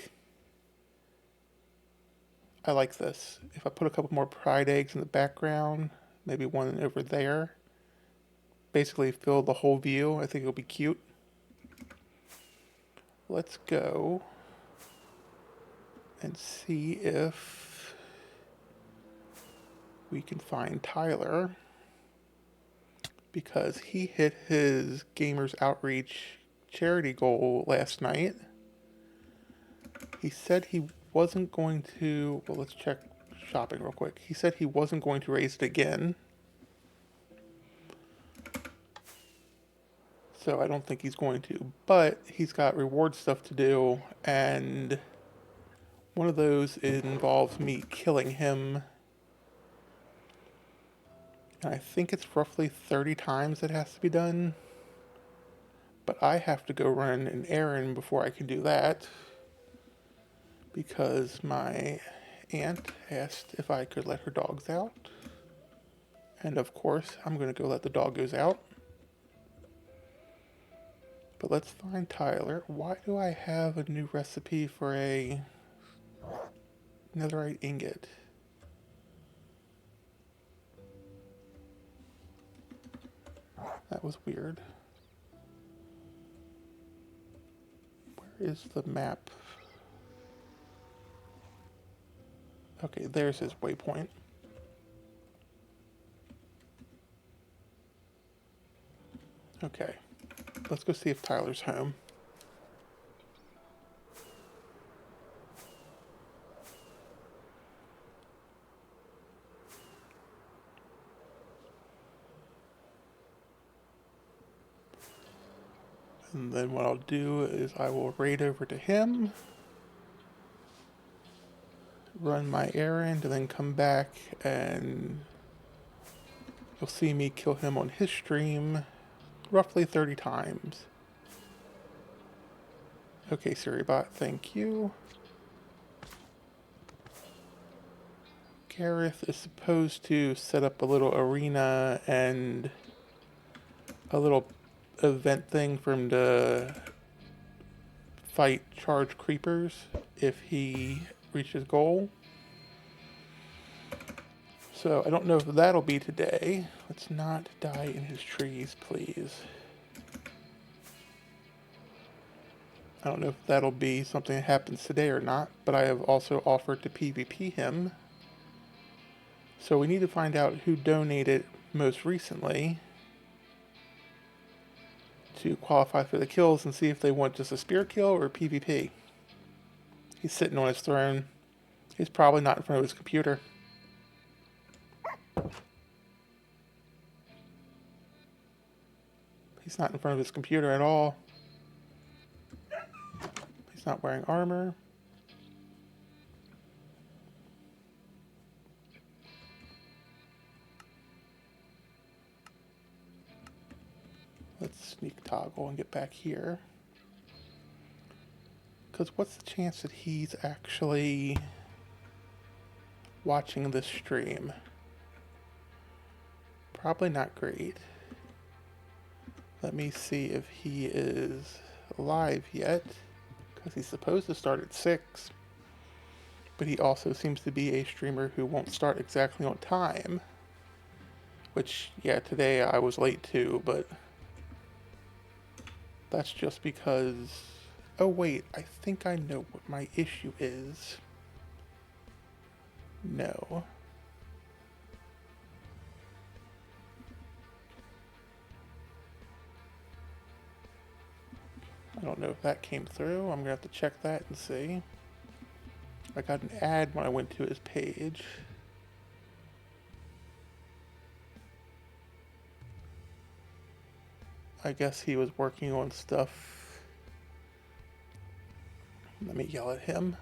I like this. If I put a couple more pride eggs in the background, maybe one over there, basically fill the whole view, I think it'll be cute. Let's go and see if we can find Tyler, because he hit his Gamers Outreach charity goal last night. He said he wasn't going to, well, let's check shopping real quick. He said he wasn't going to raise it again. So I don't think he's going to, but he's got reward stuff to do, and one of those involves me killing him. And I think it's roughly 30 times it has to be done. But I have to go run an errand before I can do that, because my aunt asked if I could let her dogs out. And of course, I'm going to go let the doggos out. But let's find Tyler. Why do I have a new recipe for a netherite ingot? That was weird. Where is the map? Okay, there's his waypoint. Okay, let's go see if Tyler's home. And then what I'll do is I will raid over to him, run my errand, and then come back and you'll see me kill him on his stream roughly 30 times. Okay, Siribot, thank you. Gareth is supposed to set up a little arena and a little event thing for him to fight charge creepers if he reaches goal. So I don't know if that'll be today. Let's not die in his trees, please. I don't know if that'll be something that happens today or not, but I have also offered to PvP him. So we need to find out who donated most recently to qualify for the kills and see if they want just a spear kill or PvP. He's sitting on his throne. He's probably not in front of his computer. He's not in front of his computer at all. He's not wearing armor. Let's sneak toggle and get back here. Because what's the chance that he's actually watching this stream? Probably not great. Let me see if he is live yet, because he's supposed to start at 6. But he also seems to be a streamer who won't start exactly on time. Which, yeah, today I was late too, but that's just because... Oh wait, I think I know what my issue is. No. I don't know if that came through. I'm gonna have to check that and see. I got an ad when I went to his page. I guess he was working on stuff. Let me yell at him.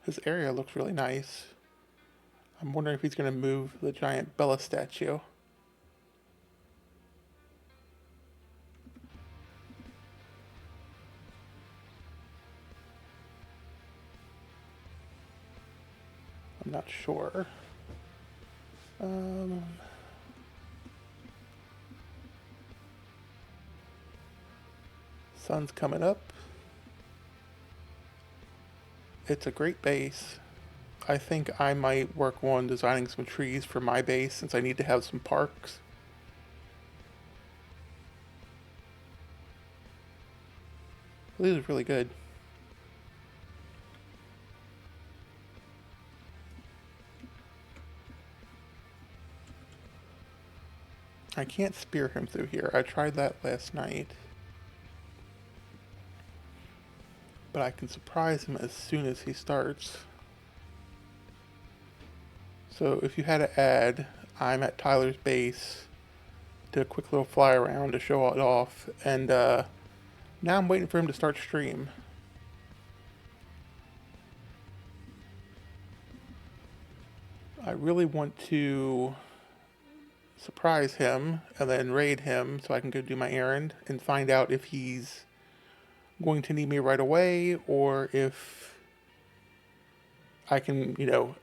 This area looks really nice. I'm wondering if he's going to move the giant Bella statue. I'm not sure. Sun's coming up. It's a great base. I think I might work on designing some trees for my base since I need to have some parks. This is really good. I can't spear him through here. I tried that last night. But I can surprise him as soon as he starts. So if you had to add, I'm at Tyler's base. Did a quick little fly around to show it off. And now I'm waiting for him to start stream. I really want to surprise him and then raid him so I can go do my errand and find out if he's going to need me right away or if I can,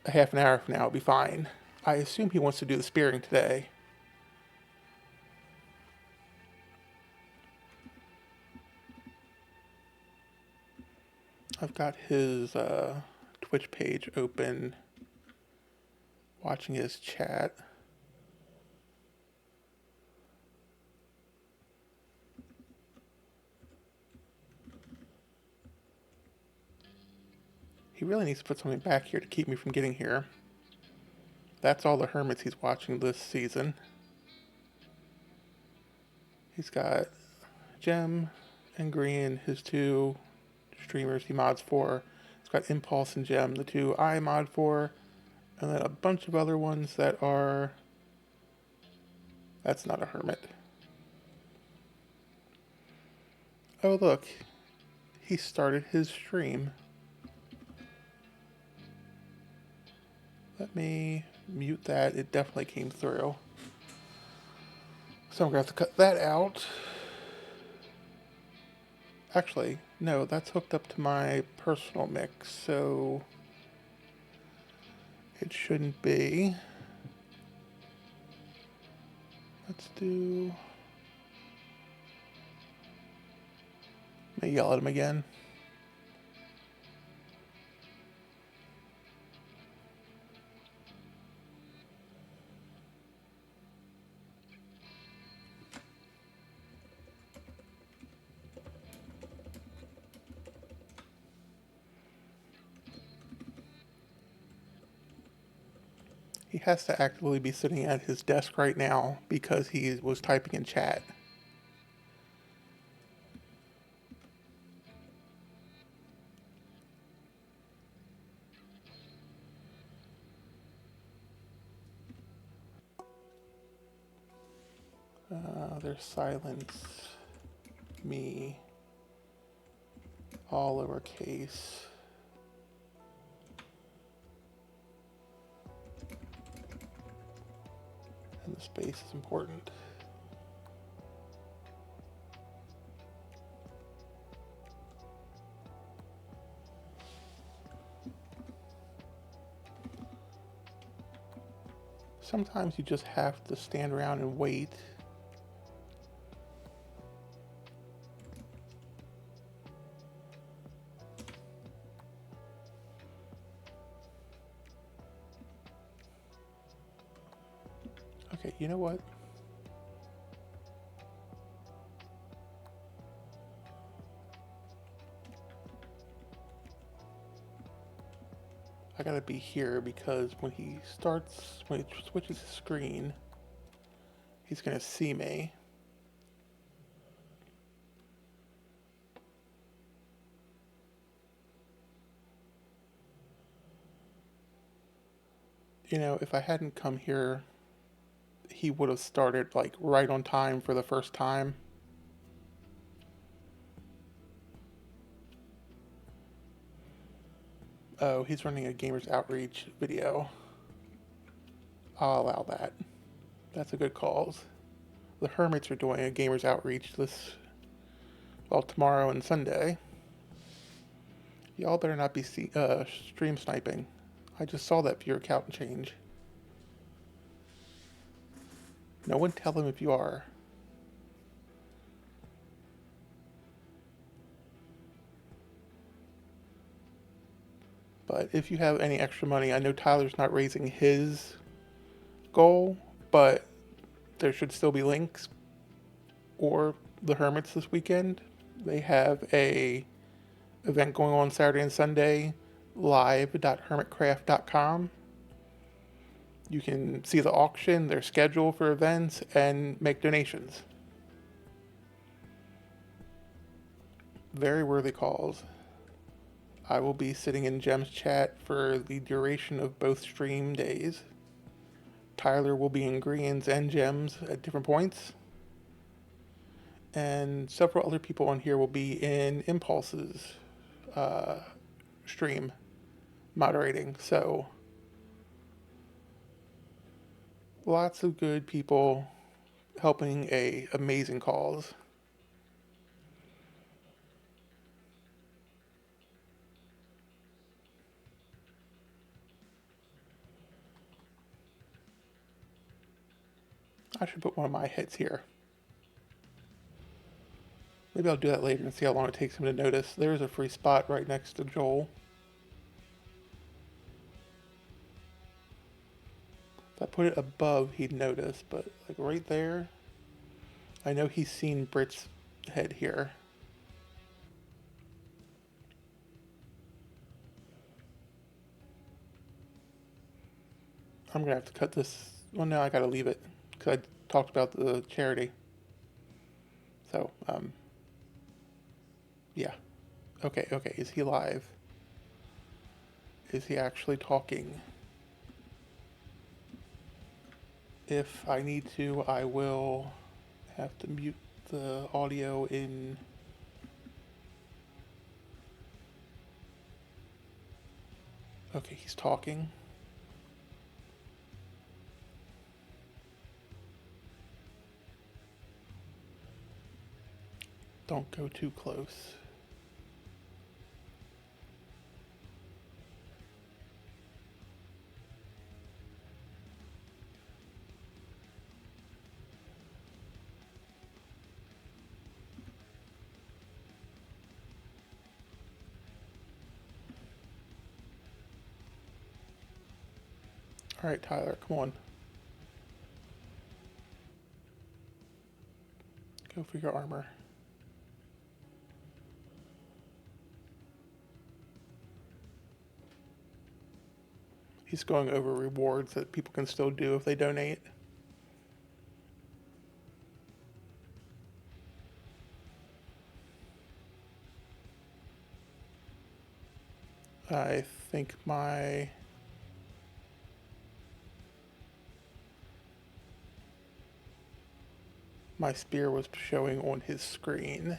a half an hour from now, it'll be fine. I assume he wants to do the spearing today. I've got his Twitch page open, watching his chat. He really needs to put something back here to keep me from getting here. That's all the hermits he's watching this season. He's got Gem and Green, his two streamers he mods for. He's got Impulse and Gem, the two I mod for. And then a bunch of other ones that are... That's not a hermit. Oh look, he started his stream. Let me mute that. It definitely came through. So I'm going to have to cut that out. Actually, no, that's hooked up to my personal mix, so it shouldn't be. Let's do... May yell at him again. He has to actively be sitting at his desk right now because he was typing in chat. There's silence, me, all lowercase. And the space is important. Sometimes you just have to stand around and wait. Okay, you know what? I gotta be here because when he switches his screen, he's gonna see me. If I hadn't come here, he would have started like right on time for the first time. Oh, he's running a Gamers Outreach video. I'll allow that. That's a good cause. The Hermits are doing a Gamers Outreach tomorrow and Sunday. Y'all better not be stream sniping. I just saw that viewer count change. No one tell him if you are. But if you have any extra money, I know Tyler's not raising his goal, but there should still be links. Or the Hermits this weekend. They have a event going on Saturday and Sunday, live.hermitcraft.com. You can see the auction, their schedule for events, and make donations. Very worthy cause. I will be sitting in Jem's chat for the duration of both stream days. Tyler will be in Greens and Gems at different points. And several other people on here will be in Impulse's stream moderating. So lots of good people helping a amazing cause. I should put one of my hits here. Maybe I'll do that later and see how long it takes him to notice. There's a free spot right next to Joel. If I put it above, he'd notice, but like right there, I know he's seen Britt's head here. I'm gonna have to cut this. Well, no, I gotta leave it because I talked about the charity. So, yeah. Okay, is he live? Is he actually talking? If I need to, I will have to mute the audio in. Okay, he's talking. Don't go too close. All right, Tyler, come on. Go for your armor. He's going over rewards that people can still do if they donate. I think my spear was showing on his screen.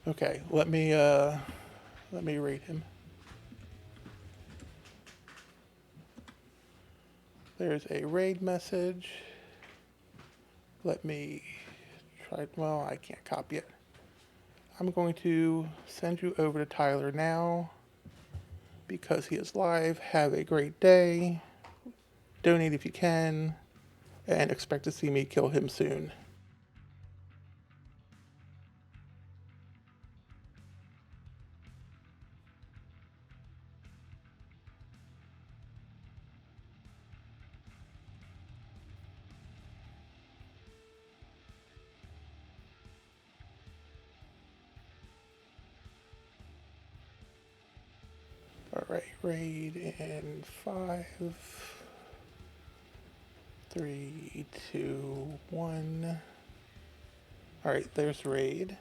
Okay, let me rate him. There's a raid message. Let me try. Well, I can't copy it. I'm going to send you over to Tyler now because he is live. Have a great day. Donate if you can, and expect to see me kill him soon. Alright, raid in 5, 3, 2, 1. Alright, there's raid.